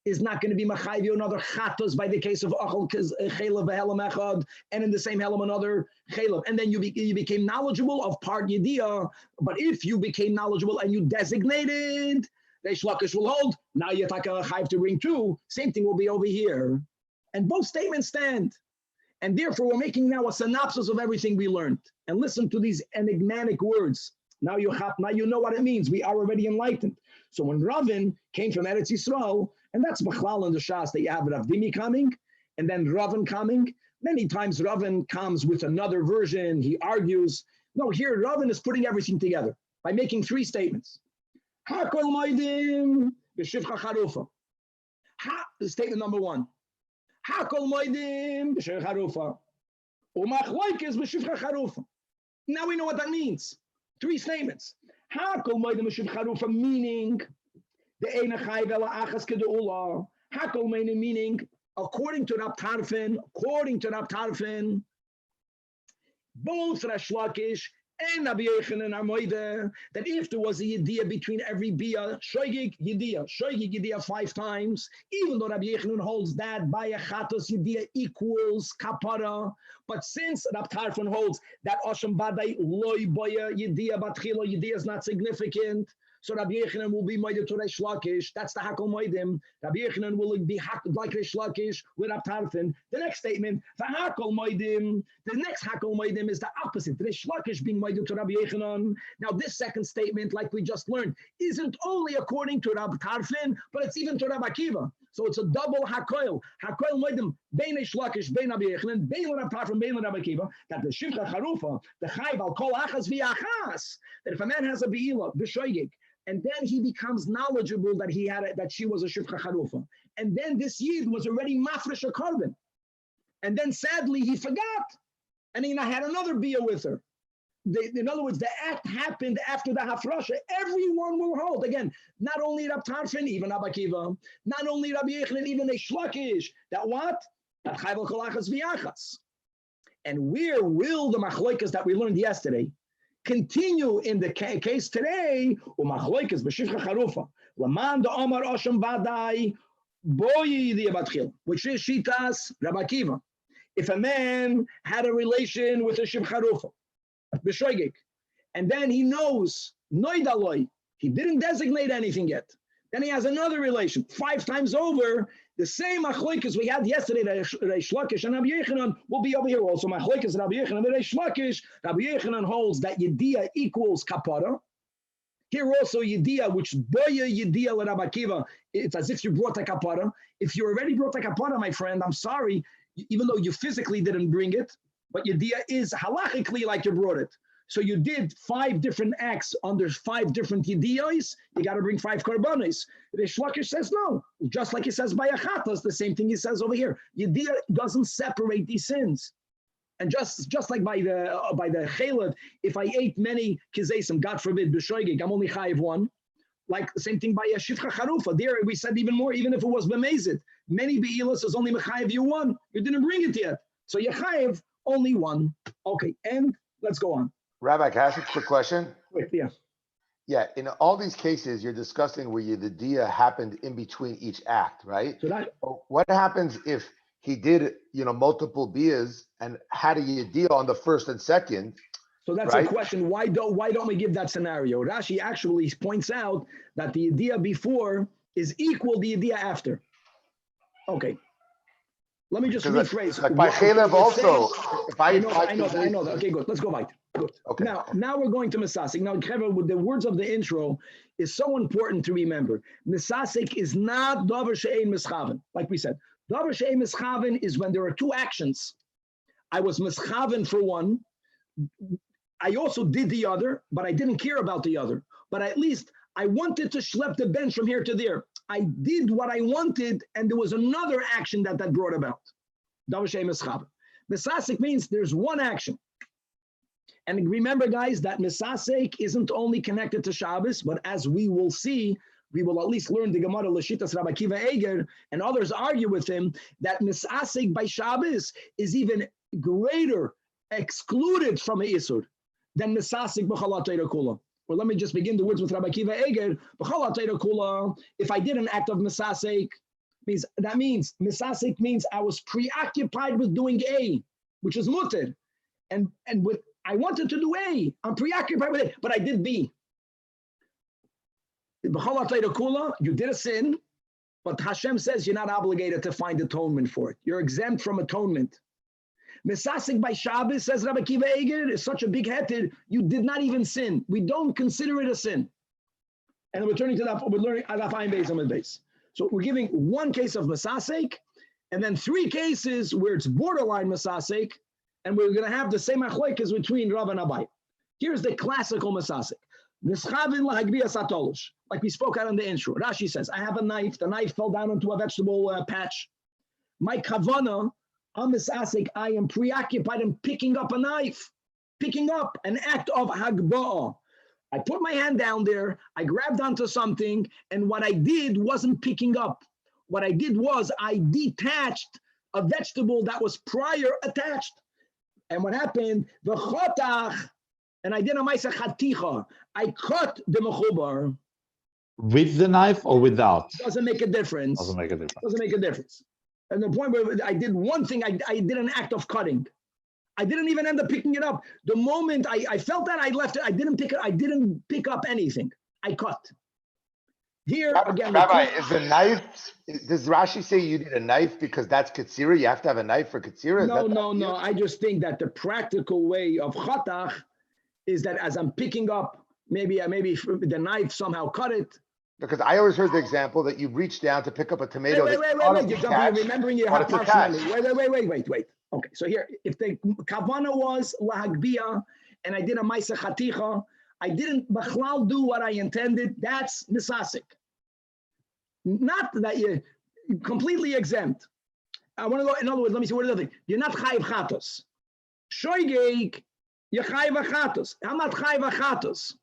is not going to be Machayv another Chatos by the case of Achal Chelav V'Helam Echad, and in the same Helam another Chelav. And then you became knowledgeable of part Yediyah. But if you became knowledgeable and you designated, Reish Lakish will hold, now you take a Chayv to bring two, same thing will be over here. And both statements stand. And therefore, we're making now a synopsis of everything we learned. And listen to these enigmatic words. Now you know what it means. We are already enlightened. So when Ravin came from Eretz Yisrael, and that's Bechlal in the Shas that you have Rav Dimi coming, and then Ravin coming. Many times Ravin comes with another version. He argues. No, here Ravin is putting everything together by making three statements. Hakol moedim b'shivcha charufa. Statement number one. Hakol moedim b'shivcha charufa. Umachloikes b'shivcha charufa. Now we know what that means. Three statements. Hakol moedim b'shivcha charufa, meaning the ena chai vela achas kedeula. Hakol moedim meaning according to Rab Tarfon, both Resh Lakish and Rabbi Yechanan are moide that if there was a yediyah between every bia, shoygig yediyah 5 times, even though Rabbi Yechanan holds that by a chatos yediyah equals kapara, but since Rab Tarfon holds that Osham Badai loy boya yediyah batchilo yediyah is not significant, so Rabbi Yechanan will be moide to Resh Lakish. That's the hakol moedim. Rabbi Yechanan will be like Resh Lakish with Rab Tarfon. The next statement, the hakol moedim. The next hakol moedim is the opposite. Resh Lakish being moide to Rabbi Yechanan. Now this second statement, like we just learned, isn't only according to Rab Tarfon, but it's even to Rabbi Akiva. So it's a double hakoil. Hakoil moedim bein Resh Lakish, bein Rabbi Yechanan, bein Rab Tarfon, bein Rabbi Akiva. That the shivcha charufa, the chayv al kol achas v'achas. That if a man has a beila, b'shoygig, and then he becomes knowledgeable that she was a shivcha charufa, and then this yid was already mafresh a carbon, and then sadly he forgot, and he had another bia with her. In other words, the act happened after the hafrasha. Everyone will hold again. Not only Rab Tarfon, even Rabbi Akiva, not only Rabbi Yechanan, even Reish Lakish. That what? That chayv kolachas v'yachas. And where will the machloikas that we learned yesterday continue in the case today? Umachloikas b'shivcha charufa laman da Omar Osham Badai boyi diyabatchil, which is shitas Rabbi Akiva. If a man had a relation with a shivcha charufa, b'shoygig, and then he knows noidaloi, he didn't designate anything yet. Then he has another relation 5 times over. The same machloikas we had yesterday, Reish Lakish and Rabbi Yechanan, will be over here also. Machloikas Rabbi Yechanan and Reish Lakish. Rabbi Yechanan holds that yediyah equals kapara. Here also yediyah, which boya yediyah with Rabbi Akiva, it's as if you brought a kapara. If you already brought a kapara, my friend, I'm sorry, even though you physically didn't bring it, but yediyah is halachically like you brought it. So you did 5 different acts under 5 different yediyos. You got to bring 5 korbanos. Reish Lakish says no, just like he says by achatas, the same thing he says over here. Yediyah doesn't separate these sins, and just like by the chelav, if I ate many kizesim, God forbid, b'shoygig, I'm only chayiv 1. Like the same thing by a shivcha charufa. There we said even more, even if it was b'mezid. Many be'ilas is only mechayiv you 1. You didn't bring it yet, so you chayiv only 1. Okay, and let's go on. Rabbi, can I ask a quick question? Quick, yeah. Yeah, in all these cases, you're discussing where the dia happened in between each act, right? So that, What happens if he did, multiple dias and had a yediyah on the first and second? so that's Right. a question. Why don't we give that scenario? Rashi actually points out that the idea before is equal to the idea after. Okay. Let me just Because rephrase. like by What- Chalev also, if I I know that. Okay, good. Let's go back. Good. Okay. Now we're going to Misasik. Now, Kevin, with the words of the intro is so important to remember. Misasik is not davar she'ein mischaven, like we said. Davar she'ein mischaven is when there are two actions. I was mischaven for one. I also did the other, but I didn't care about the other. But at least I wanted to schlep the bench from here to there. I did what I wanted, and there was another action that brought about. Davar she'ein mischaven. Misasik means there's one action. And remember, guys, that Misasek isn't only connected to Shabbos, but as we will see, we will at least learn the Gemara Lashitas Rabbi Akiva Eger, and others argue with him that Misasek by Shabbos is even greater, excluded from a Isur, than Misasek b'chalat Torah Kula. Well, let me just begin the words with Rabbi Akiva Eger. B'chalat Torah Kula, if I did an act of Misasek, that means Misasek means I was preoccupied with doing A, which is mutter, and with I wanted to do A. I'm preoccupied with it, but I did B. You did a sin, but Hashem says you're not obligated to find atonement for it. You're exempt from atonement. Misasik by Shabbos, says Rabbi Akiva Eger, is such a big heter, you did not even sin. We don't consider it a sin. And we're turning to that, we're learning Adaf Ayin Beis Amud Beis. So we're giving one case of Misasik, and then three cases where it's borderline Misasik, and we're going to have the same achleikas between Rav and Abai. Here's the classical Misasik. Nischavin lahagbiya satolosh. Like we spoke out in the intro. Rashi says, I have a knife. The knife fell down into a vegetable patch. My kavana, I'm Misasik, I am preoccupied in picking up a knife. Picking up an act of hagba'ah. I put my hand down there. I grabbed onto something. And what I did wasn't picking up. What I did was I detached a vegetable that was prior attached. And what happened? The chotach, and I did a ma'aseh chaticha. I cut the mechubar. With the knife or without? Doesn't make a difference. Doesn't make a difference. Doesn't make a difference. And the point where I did one thing, I did an act of cutting. I didn't even end up picking it up. The moment I felt that, I left it. I didn't pick up anything. I cut. Here again, Rabbi, is the knife? Does Rashi say you need a knife because that's katsira? You have to have a knife for katsira? No. I just think that the practical way of chatach is that as I'm picking up, maybe the knife somehow cut it. Because I always heard the example that you reach down to pick up a tomato. Wait. You're remembering you have partiality. Wait. Okay, so here, if the kavana was lahagbiya and I did a ma'aseh chaticha, I didn't b'chlal do what I intended. That's misasik. Not that you're completely exempt. I want to go, in other words, let me see what is the thing. You're not chayiv chatos. Shoygeg, you're chayiv chatos. I'm not chayiv chatos.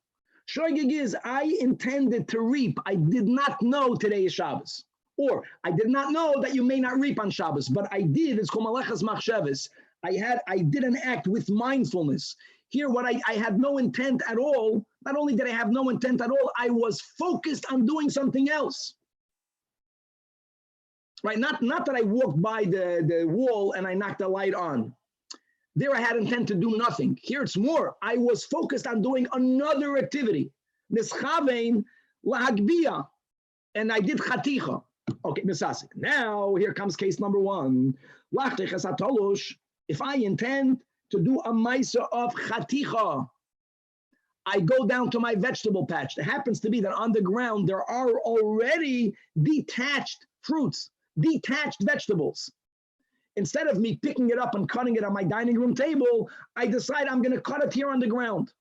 Shoygeg is, I intended to reap. I did not know today is Shabbos. Or I did not know that you may not reap on Shabbos, but I did. It's called malachas machshavas. I did an act with mindfulness. Here, what I had no intent at all. Not only did I have no intent at all, I was focused on doing something else. Right? Not that I walked by the wall and I knocked the light on. There I had intent to do nothing. Here it's more. I was focused on doing another activity. Nischavein lahagbiya. And I did chaticha. Okay, misasik. Now here comes case number one. If I intend to do a ma'aseh of chaticha, I go down to my vegetable patch. It happens to be that on the ground there are already detached fruits, detached vegetables. Instead of me picking it up and cutting it on my dining room table, I decide I'm going to cut it here on the ground.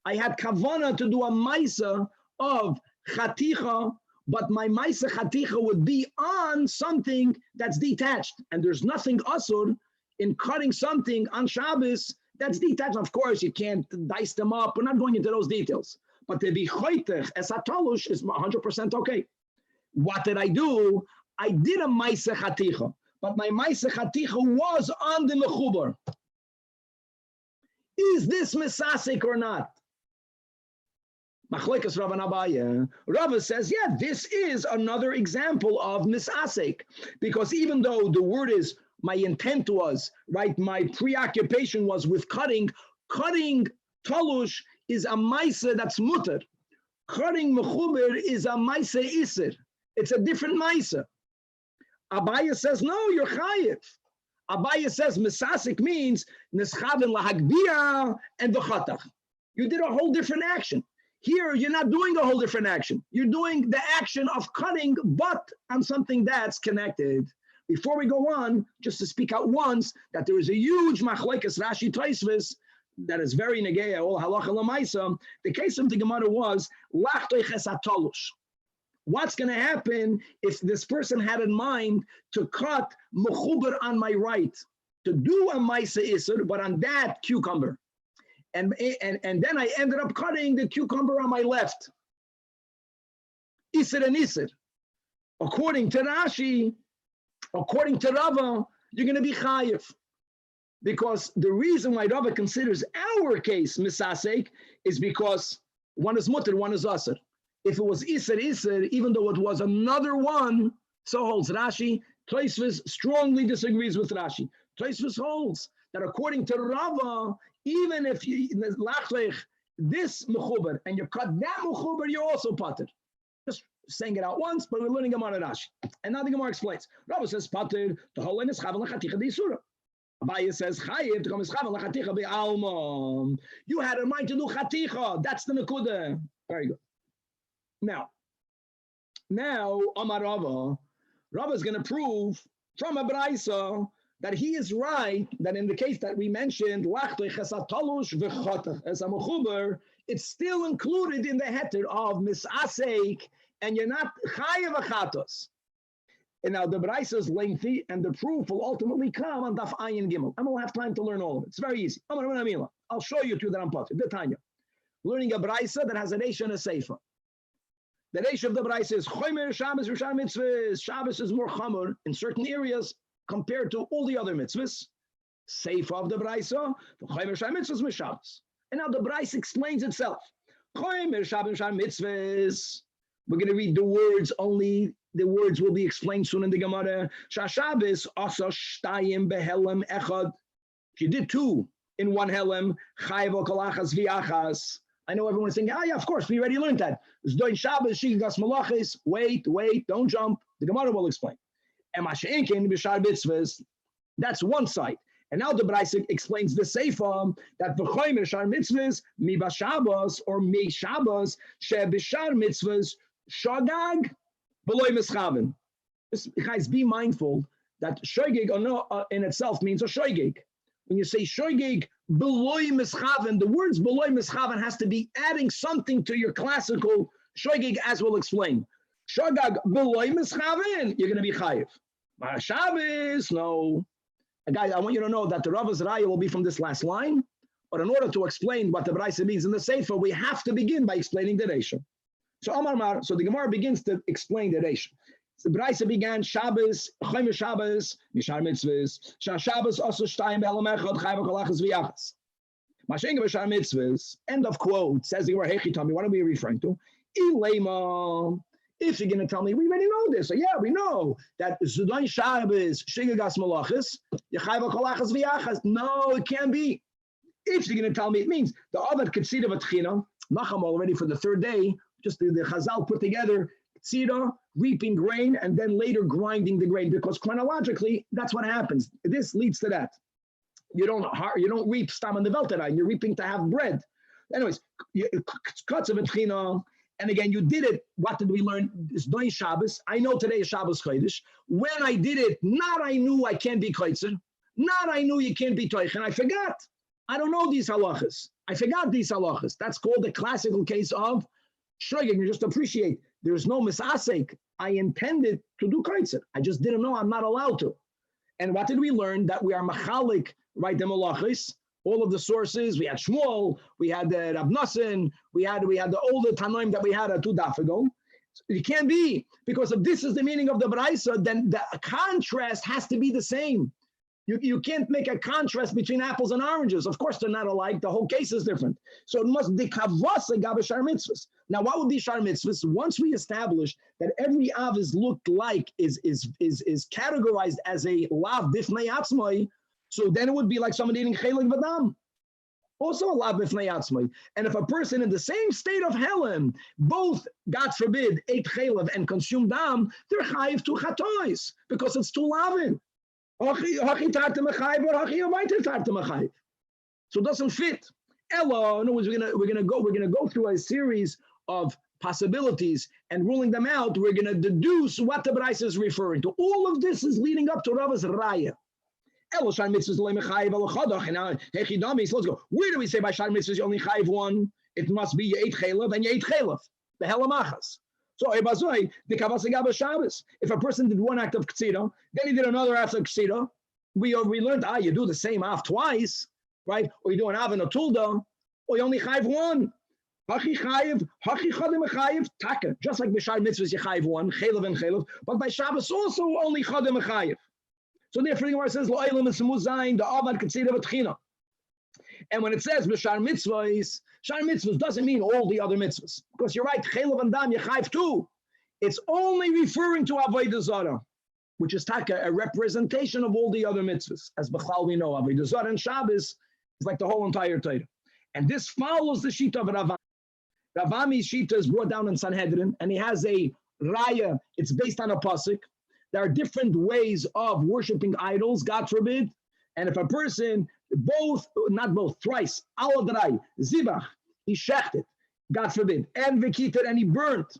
I had kavana to do a ma'aseh of chaticha, but my ma'aseh chaticha would be on something that's detached, and there's nothing asur in cutting something on Shabbos that's detached. Of course, you can't dice them up. We're not going into those details. But to be choitech as a talush is 100% okay. What did I do? I did a ma'aseh chaticha, but my ma'aseh chaticha was on the mechubar. Is this misasik or not? Machlekes Rav and Abaye. Rava says, yeah, this is another example of misasek, because even though the word is, my intent was, right, my preoccupation was with cutting talush is a maisa that's mutter. Cutting mechuber is a maisa iser. It's a different maisa. Abaye says, no, you're chayiv. Abaye says misasek means neschaven lahagbia and v'chatach. You did a whole different action. Here, you're not doing a whole different action. You're doing the action of cutting, but on something that's connected. Before we go on, just to speak out once, that there is a huge machlekes Rashi Tosfos that is very negeya, all halacha lamaisa. The case of the Gemara was, lachtoi chesatolush. What's going to happen if this person had in mind to cut mechuber on my right, to do a maisa isur, but on that cucumber? And then I ended up cutting the cucumber on my left. Isser and Isser. According to Rashi, according to Rava, you're going to be chayiv. Because the reason why Rava considers our case misasek is because one is mutter, one is asr. If it was Isser, Isser, even though it was another one, so holds Rashi. Tosfos strongly disagrees with Rashi. Tosfos holds that according to Rava, even if you this mechuber and you cut that mechuber, you're also pater. Just saying it out once, but we're learning Gemara Rashi. And now the Gemara explains. Rava says pater the whole is chavan lachaticha deisura. Abaye says chayiv to come is chavan lachaticha be'alma. You had in mind to do chaticha. That's the nekuda. Very good. Now Amar Rava is going to prove from a braisa that he is right, that in the case that we mentioned, it's still included in the heter of misasek, and you're not chayav achatos. And now the braisa is lengthy, and the proof will ultimately come on Daf Ayin Gimel. I don't have time to learn all of it. It's very easy. I'll show you two that I'm talking. The Tanya. Learning a braisa that has a reisha and a seifa. The reisha of the braisa is chomer Shabbos Rishon mitzvahs. Shabbos is more chomer in certain areas compared to all the other mitzvahs. Seifa of the braisa, the chomer Rishon mitzvahs mishabbos. And now the braisa explains itself. Chomer Rishon mitzvahs. We're going to read the words only. The words will be explained soon in the Gemara. Shabbos asa shtayim behelem echad. If you did two in one helem, chayvo kolachas viachas. I know everyone's thinking, yeah, of course, we already learned that. It's doing Shabbos, shigas malachis. Wait, don't jump. The Gemara will explain. That's one side. And now the Braisa explains the Seifa that v'chomer shar mitzvahs mi b'Shabbos or mi Shabbos she b'shar mitzvahs shagag b'loy mischaven. Guys, be mindful that shogeg in itself means a shogeg. When you say shogeg b'loy mischaven, the words b'loy mischaven has to be adding something to your classical shogeg, as we'll explain. Shagag b'loy mischaven, you're going to be chayiv. Shabbos, no. Guys, I want you to know that the Rava's Raya will be from this last line, but in order to explain what the Braisa means in the Sefer, we have to begin by explaining the Reisha. So the Gemara begins to explain the Reisha. The Braisa began Shabbos, Chomer Shabbos, Mishar Mitzvahs, Shabbos also Shtayim Be'elam Echad, Chayva Kolachas V'yachas. Mashenga Mishar Mitzvahs, end of quote, says the Gemara, Hechi Tami, what are we referring to? Ilema. If you're going to tell me, we already know this. So yeah, we know that Zudon Shabbos, Shigagas Malachis, Yechayva Kolachas V'yachas. No, it can't be. If you're going to tell me, it means the other Ketzira V'tchina, Nacham already for the third day, just the Chazal put together, Ketzira, reaping grain, and then later grinding the grain, because chronologically, that's what happens. This leads to that. You don't reap Stam and the Velterai, you're reaping to have bread. Anyways, Katza V'tchina. And again, you did it. What did we learn? It's doing Shabbos. I know today is Shabbos Chodesh. When I did it, not I knew I can't be Chodesh. Not I knew you can't be Toich. And I forgot. I don't know these halachas. I forgot these halachas. That's called the classical case of Shogeg. You just appreciate. There's no misasek. I intended to do Chodesh. I just didn't know I'm not allowed to. And what did we learn? That we are machalik, right, the malachis. All of the sources, we had Shmuel, we had the Rab Nosson, we had the older Tanoim that we had 2 daf ago. So it can't be, because if this is the meaning of the Braisa, then the contrast has to be the same. You can't make a contrast between apples and oranges. Of course, they're not alike. The whole case is different. So it must be kavasa gabe shar mitzvahs. Now, what would be shar mitzvahs? Once we establish that every av is looked like is categorized as a lav bifnei atzmai, so then it would be like somebody eating chelik v'dam. Also a lav bifnei atzmai. And if a person in the same state of helen, both, God forbid, ate chelev and consumed dam, they're chayiv to chatois because it's two lavin. So it doesn't fit. Ella, in other words, we're gonna go through a series of possibilities and ruling them out. We're gonna deduce what the Bryce is referring to. All of this is leading up to Rava's Raya. Let's go. Where do we say by Shar Mitzvahs you only chayiv one? It must be you ate chelev and you ate chelev. The helamachas. So if a person did one act of ktsira, then he did another act of ktsira, we learned, you do the same av twice, right? Or you do an av and a tulda, or you only chayiv one. Just like b'shar mitzvahs you chayiv one, chelev and chelev, but by Shabbos also only chadim chayiv. So therefore, the Gemara says, lo eilam esamuzayin, the avad ktsira v'tchina. And when it says b'shar mitzvahs, shar mitzvahs doesn't mean all the other mitzvahs. Because you're right, chelev and dam, yechayiv too. It's only referring to avodah zarah, which is taka, a representation of all the other mitzvahs. As b'chlal we know, avodah zarah and Shabbos is like the whole entire Torah. And this follows the shita of Ravami. Ravami's shita is brought down in Sanhedrin, and he has a raya. It's based on a pasuk. There are different ways of worshiping idols, God forbid. And if a person, thrice, aladrai, zibach, he shechted, God forbid, and vikiter, and he burnt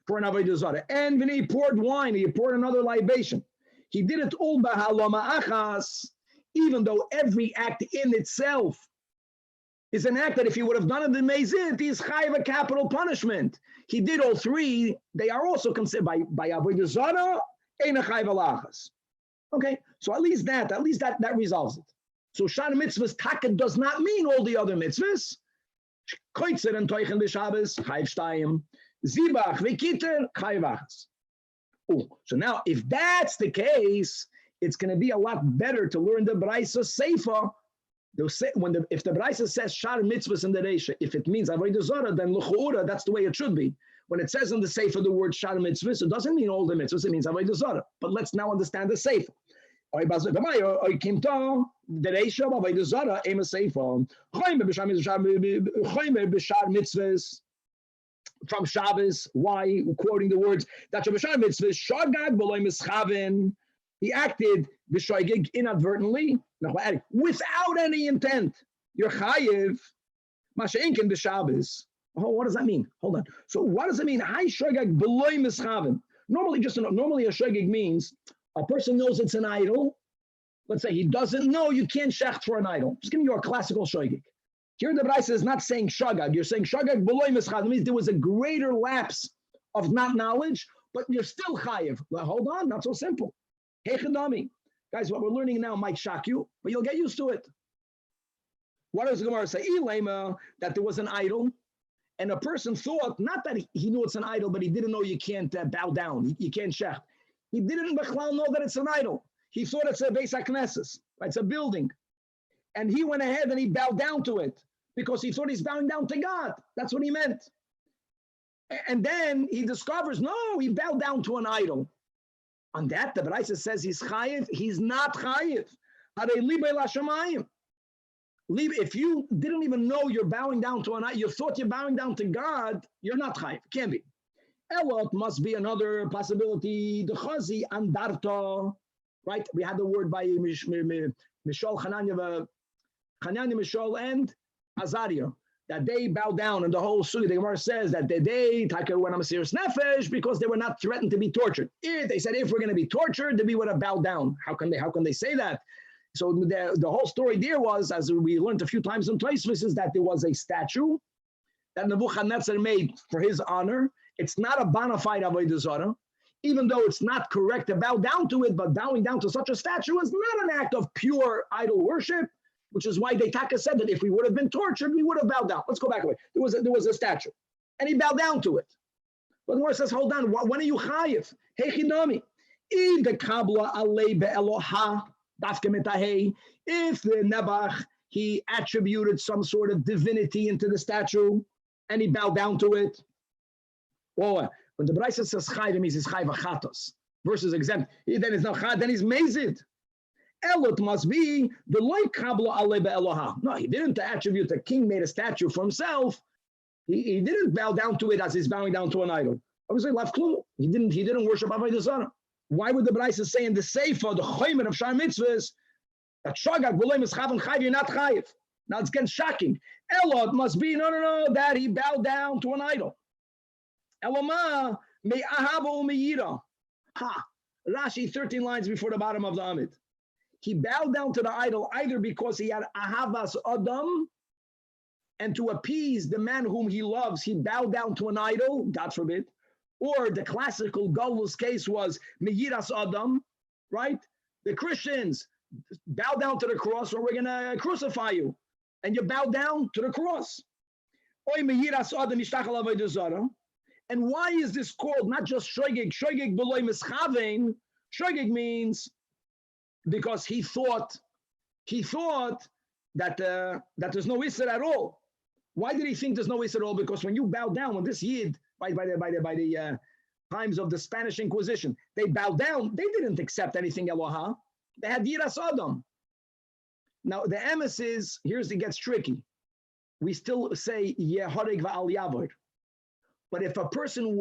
for an avodah zarah, and when he poured wine, he poured another libation. He did it all b'haloma achas, even though every act in itself is an act that if he would have done it in Mezit, he's chayiv a capital punishment. He did all three. They are also considered by avodah zarah, ein chayiv alachas. Okay, so at least that resolves it. So Shar Mitzvahs taka does not mean all the other mitzvahs. Koitzer and Toichen b'Shabbos, chayiv shtayim. Zibach v'kiter, chayiv achas. So now, if that's the case, it's going to be a lot better to learn the Braisa Seifa. If the Braisa says Shar Mitzvahs in the Reisha, if it means avodah zarah, then l'chu'ura, that's the way it should be. When it says in the Seifa the word Shar Mitzvahs, it doesn't mean all the mitzvahs, it means avodah zarah. But let's now understand the Seifa. The Reisha of avodah zarah, ema Seifa. B'shar mitzvahs from Shabbos. Why? Quoting the words that b'shar mitzvahs shagag b'loy mischaven. He acted b'shoigig inadvertently, without any intent. You're chayiv. Masha'inkin b'Shabbos. Oh, what does that mean? Hold on. So what does it mean? Hai shogeg b'loy mischaven. Normally a shogeg means a person knows it's an idol. Let's say he doesn't know you can't shecht for an idol. Just give me your classical shogeg. Here the Braisa is not saying shogeg. You're saying shogeg b'loy mischaven. It means there was a greater lapse of not knowledge, but you're still chayiv. Well, hold on, not so simple. Hey, Chadami. Guys, what we're learning now might shock you, but you'll get used to it. What does the Gemara say? Ilema, that there was an idol, and a person thought, not that he knew it's an idol, but he didn't know you can't bow down, you can't shecht. He didn't know that it's an idol. He thought it's a Beis HaKnesses, right? It's a building. And he went ahead and he bowed down to it because he thought he's bowing down to God. That's what he meant. And then he discovers, no, he bowed down to an idol. On that, the Braisa says he's chayiv. He's not chayiv. If you didn't even know you're bowing down to an idol, you thought you're bowing down to God, you're not chayiv. Can't be. Elot must be another possibility. The chazi andarta, right? We had the word by Mishol, Hananya, Mishol, and Azariah, that they bow down, and the whole sugi, the Gemara says that they went on a serious nefesh because they were not threatened to be tortured. They said if we're going to be tortured, then we would have bowed down. How can they say that? So the whole story there was, as we learned a few times in Tosfos, is that there was a statue that Nebuchadnezzar made for his honor. It's not a bona fide avodah zarah, even though it's not correct to bow down to it, but bowing down to such a statue is not an act of pure idol worship. Which is why Taka said that if we would have been tortured, we would have bowed down. Let's go back away. There was a statue, and he bowed down to it. But the Gemara says, hold on, when are you chayiv? Hey chidami, the kabla alei be'eloha. If the Nebuch, he attributed some sort of divinity into the statue and he bowed down to it, or when the Braisa says chayv, it means he's chayv achatos versus exempt. Then it's not chayv, then he's mazid. Elot must be the loy kablo ale be'eloha. No, he didn't attribute the king made a statue for himself. He didn't bow down to it as he's bowing down to an idol. Obviously, left clue. He didn't worship Avodah Zarah. Why would the Braisa say in the Sefer, the Choymer of Shar Mitzvahs, that Shagag B'loy Mischav and Chayv, you're not Chayv? Now it's getting shocking. Elot must be, no, that he bowed down to an idol. Eloma, me ahava u'meyira. Ha, Rashi, 13 lines before the bottom of the Amid. He bowed down to the idol either because he had ahavas adam, and to appease the man whom he loves, he bowed down to an idol, God forbid. Or the classical Galus case was meyiras adam, right? The Christians bow down to the cross or we're going to crucify you. And you bow down to the cross. Oy meyiras adam ishtachal avodah zarah. And why is this called not just shogeg? Shogeg b'loy mischavein. Shogeg means because he thought that there's no Isser at all. Why did he think there's no Isser at all? Because when you bow down, when this Yid, by the times of the Spanish Inquisition, they bowed down, they didn't accept anything Eloha. They had Yiras Adam. Now the emes is, it gets tricky. We still say Yehareg va'al Yavor. But if a person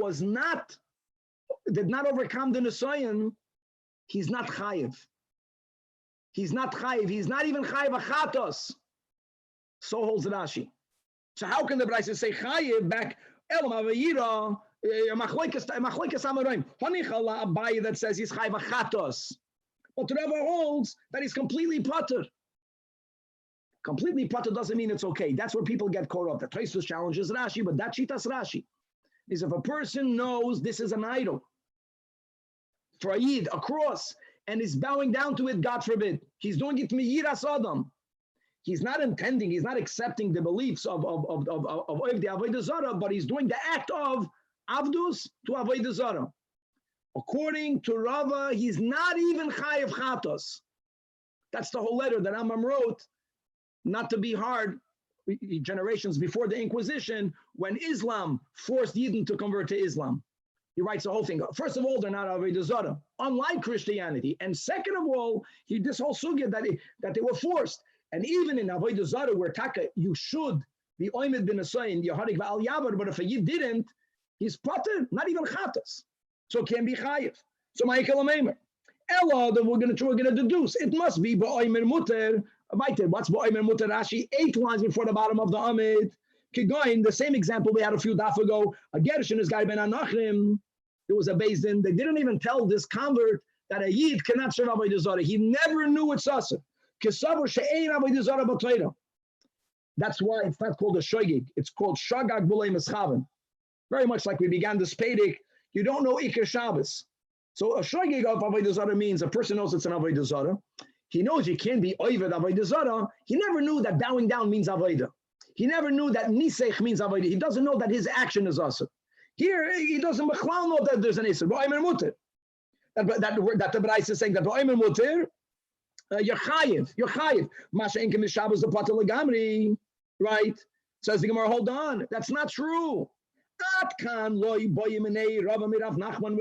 did not overcome the Nisayan, he's not Chayiv. He's not Chayiv. He's not even Chayiv Achatos. So holds Rashi. So how can the Braisa say Chayiv back? El Mavayira Machlekes Amarim. Hanichala Abaye that says he's Chayiv Achatos. But Rava holds that he's completely putter. Completely putter doesn't mean it's okay. That's where people get caught up. The Tosfos challenges Rashi, but that Shitas Rashi is if a person knows this is an idol for a Yid, a cross, and is bowing down to it, God forbid. He's doing it meyiras adam. He's not intending, he's not accepting the beliefs of the Avodah Zarah, but he's doing the act of Avdus to Avodah Zarah. According to Rava, he's not even Chayev Chatos. That's the whole letter that Rambam wrote, not to be hard, generations before the Inquisition, when Islam forced Yidden to convert to Islam. He writes the whole thing. First of all, they're not Avodah Zarah, unlike Christianity. And second of all, this whole sugya that they were forced. And even in Avodah Zarah, where Taka, you should be Oimed bin Asayin, Yeharik va'al Yavar, but if a Yid didn't, he's Pater, not even Chatas. So it can be Chayiv. So Ma'ikal Ameimer. Ella, that we're going to deduce. It must be Ba'oimer Muter. What's Ba'oimer Muter? Rashi, 8 lines before the bottom of the Amid. Kigoin, the same example we had a few daf ago. A Gershon is Gai ben Anachrim. There was a Beis Din. They didn't even tell this convert that a Yid cannot serve Avodah Zarah. He never knew it's Asur. Kisavar she'ein Avodah Zarah b'Torah. That's why it's not called a shogeg. It's called shagag b'loy mischaven. Very much like we began this Pedic. You don't know Iker Shabbos. So a shogeg of Avodah Zarah means a person knows it's an Avodah Zarah. He knows you can't be Oived Avodah Zarah. He never knew that bowing down means Avodah. He never knew that Nisech means Avodah. He doesn't know that his action is Asur. Here, he doesn't know that there's an Isser. Ba'omer Muter. That the Braisa is saying that Ba'omer Muter, you're Chayiv. Masha Inkem is Shabbos the Pater Legamri. Right? Says the Gemara, hold on. That's not true. We're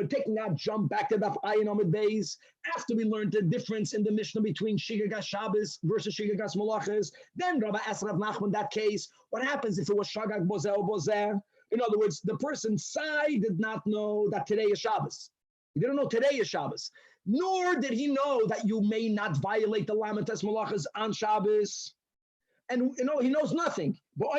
taking that jump back to Daf Ayin Amud Beis after we learned the difference in the Mishnah between Shigagas Shabbos versus Shigagas Malachas. Then Rabbi asked Rav Nachman that case, what happens if it was Shagag Bozer or Bozer? In other words, the person Sai did not know that today is Shabbos. He didn't know today is Shabbos. Nor did he know that you may not violate the Lamates Malachas on Shabbos. And he knows nothing. But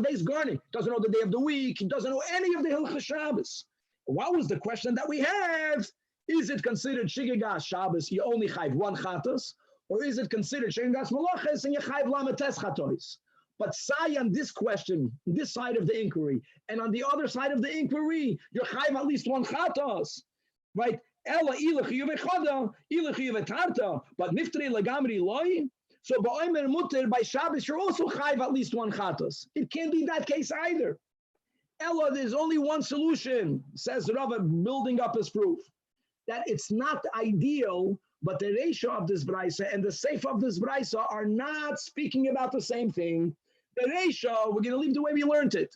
he's garning. Doesn't know the day of the week. He doesn't know any of the Hilchas Shabbos. What was the question that we have? Is it considered Shigagas Shabbos? You only chayv one chatos, or is it considered Shigagas Malachas and you chayv Lamates chatos? But say on this question, this side of the inquiry, and on the other side of the inquiry, you're chayv at least one chatos, right? Ela ilach yuvechada, ilach yuvetarta, but niftri legamri loy. So ba'omer muter by Shabbos, you're also chayv at least one chatos. It can't be that case either. Ella, there's only one solution, says Rava, building up his proof, that it's not ideal But the Reisha of this Braisa and the Seif of this Braisa are not speaking about the same thing. The Reisha, we're going to leave the way we learned it.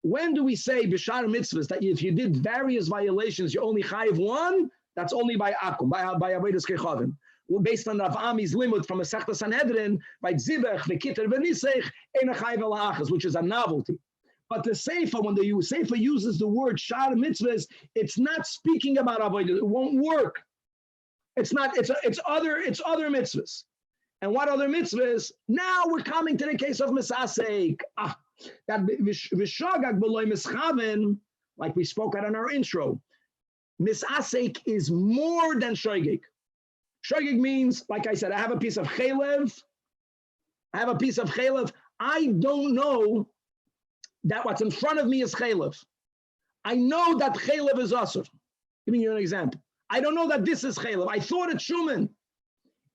When do we say Bishar mitzvahs that if you did various violations, you only chayiv one? That's only by akum, by avodas kechavim. Well, based on Rav Ami's limit from a Sechta Sanhedrin, by Zibech, V'Kiter, V'Nisech, Ein chayiv elachas, which is a novelty. But the Seifa, when the Seifa uses the word Shar mitzvahs, it's not speaking about avodah. It won't work. It's not. It's other mitzvahs. And what other mitzvahs? Now we're coming to the case of Misasek. That Vishagag B'loi Mischaven, like we spoke at in our intro, Misasek is more than Shogeg. Shogeg means, like I said, I have a piece of chaylev. I don't know that what's in front of me is chaylev. I know that chaylev is asur. Giving you an example. I don't know that this is chaylev. I thought it's shuman.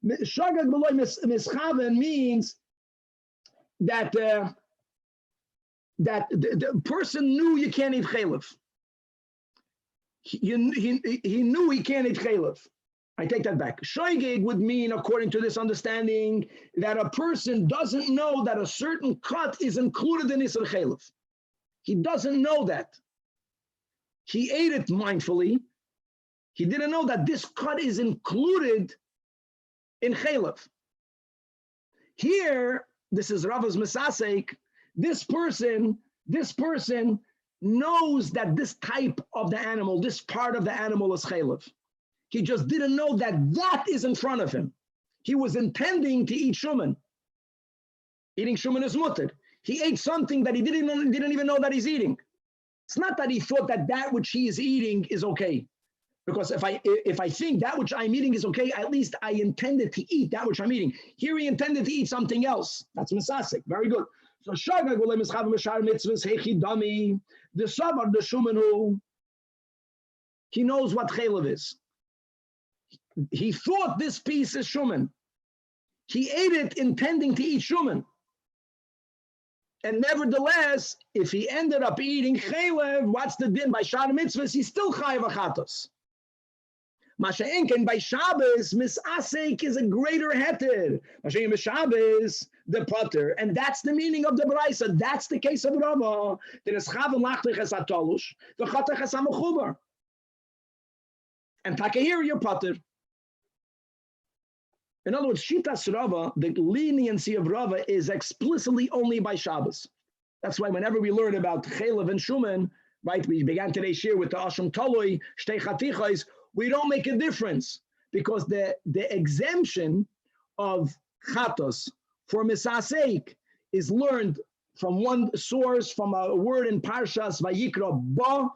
Shogeg B'loi Mischaven means that the person knew you can't eat chaylev. He knew he can't eat chaylev. I take that back. Shoigeg would mean, according to this understanding, that a person doesn't know that a certain cut is included in Isser chaylev. He doesn't know that. He ate it mindfully. He didn't know that this cut is included in chaylev. Here, this is Rava's Misasek. This person knows that this type of the animal, this part of the animal is chaylev. He just didn't know that that is in front of him. He was intending to eat shuman. Eating shuman is mutter. He ate something that he didn't even know that he's eating. It's not that he thought that which he is eating is okay. Because if I think that which I'm eating is okay, at least I intended to eat that which I'm eating. Here he intended to eat something else. That's misasek. Very good. So shagag v'lo mischav mishar mitzvahs hechi dami. The savar the shumanu. He knows what chaylev is. He thought this piece is shuman. He ate it intending to eat shuman. And nevertheless, if he ended up eating chaylev, what's the din? By shar mitzvahs, he's still chayav achatos. Masha'enken by Shabbos, misasek is a greater heter. Masha'enken by Shabbos, the potter. And that's the meaning of the Braisa. That's the case of Rava. There is chav and lachtich es atolush, the chatach es amechubar. And takahir, your potter. In other words, Shitas Rava, the leniency of Rava is explicitly only by Shabbos. That's why whenever we learn about Chaylev and Shuman, right, we began today's shiur with the Asham Toloi, Shtei Chatichais, we don't make a difference because the exemption of Chatos for Misasek is learned from one source, from a word in Parshas Vayikra Ba,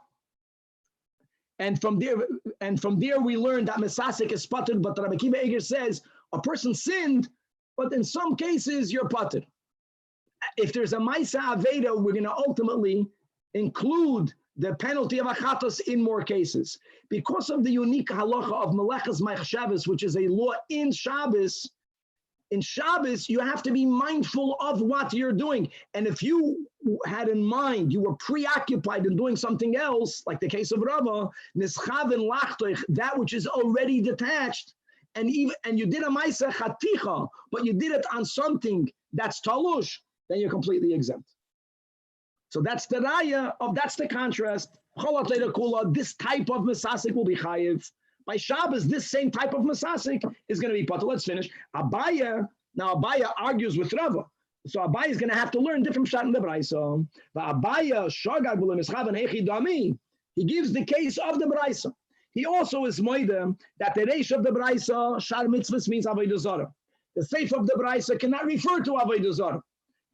and from there we learn that Misasek is spotted, but Rabbi Akiva Eger says a person sinned, but in some cases you're patur. If there's a Maisa Aveda, we're going to ultimately include the penalty of achatos in more cases. Because of the unique halacha of Melechas Machshavos, which is a law in Shabbos, you have to be mindful of what you're doing. And if you had in mind, you were preoccupied in doing something else, like the case of Rava, nischaven lachtoich, that which is already detached, and you did a ma'aseh chaticha, but you did it on something that's talush, then you're completely exempt. So that's the raya that's the contrast. This type of misasik will be chayiv. By Shabbos, this same type of misasik is going to be patur. Let's finish. Abaya argues with Rava. So Abaya is going to have to learn different shot in the Braisa. Abaya shagag v'lemischaven hechi dami. He gives the case of the Braisa. He also is moidem that the reish of the Braisa, shar mitzvahs, means avodah zarah. The seif of the Braisa cannot refer to avodah zarah.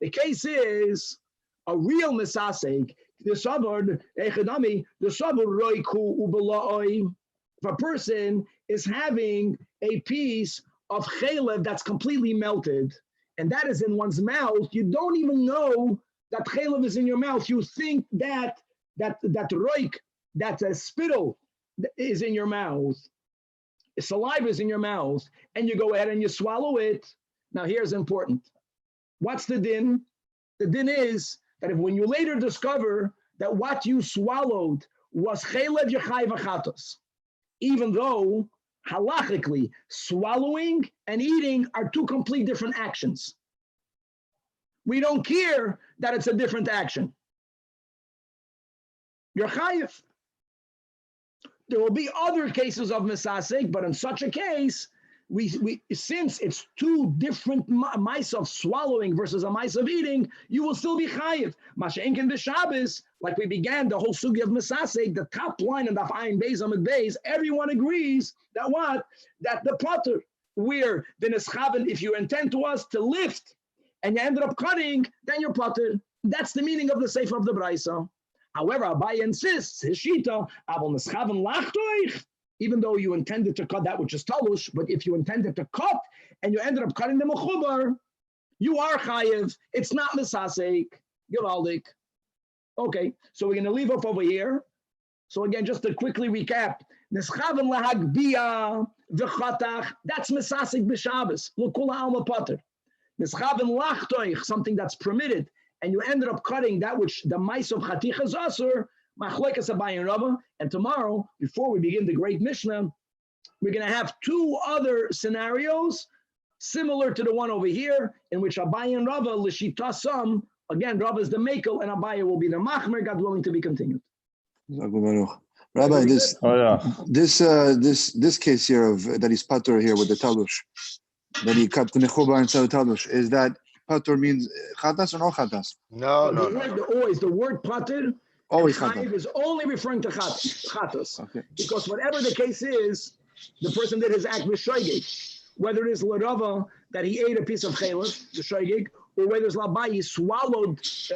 The case is a real misasek. The sabur echidami, the sabur roiku ubeloi. If a person is having a piece of chaylev that's completely melted, and that is in one's mouth, you don't even know that chaylev is in your mouth. You think that roik, that spittle is in your mouth, saliva is in your mouth, and you go ahead and you swallow it. Now here's important. What's the din? The din is that if when you later discover that what you swallowed was chaylev yechai v'chatos, even though halachically, swallowing and eating are two complete different actions. We don't care that it's a different action. You're chayiv. There will be other cases of misasek, but in such a case, we since it's two different mice of swallowing versus a mice of eating, you will still be chayiv. Masha'enken b'Shabbos, like we began the whole sugi of misasek, the top line of the Ayin Beis Amid Beis, everyone agrees that what? That the potter, where the neschaven, if you intend to lift, and you ended up cutting, then you're potter. That's the meaning of the sefer of the Braisa. However, Abaye insists, his shita, avol neschaven lachtoich, even though you intended to cut that which is talush, but if you intended to cut and you ended up cutting the mechubar, you are chayiv. It's not misasek. Gewaldik. Okay, so we're going to leave off over here. So again, just to quickly recap, neschaven lahagbia v'chatach, that's misasek b'Shabbos. L'kula alma pater. Neschaven lachtoich, something that's permitted, and you ended up cutting that which the mice of chaticha is asur, machlokas Abaye and Rava. And tomorrow, before we begin the great Mishnah, we're going to have two other scenarios similar to the one over here, in which Abaye and Rava, l'shita some, again, Rava is the makel, and Abaye will be the machmer, God willing to be continued. Rabbi, this Oh, yeah. this case here of that he's patur here with the talush, that he cut the mechubar inside the talush, is that patur means chatas or no chatas? No. Always the word pater. Always chayiv chatas. is only referring to chatas. Okay. Because whatever the case is, the person did his act with shoygig. Whether it is l'rava that he ate a piece of chalif, the shoygig, or whether it's l'Abaye he swallowed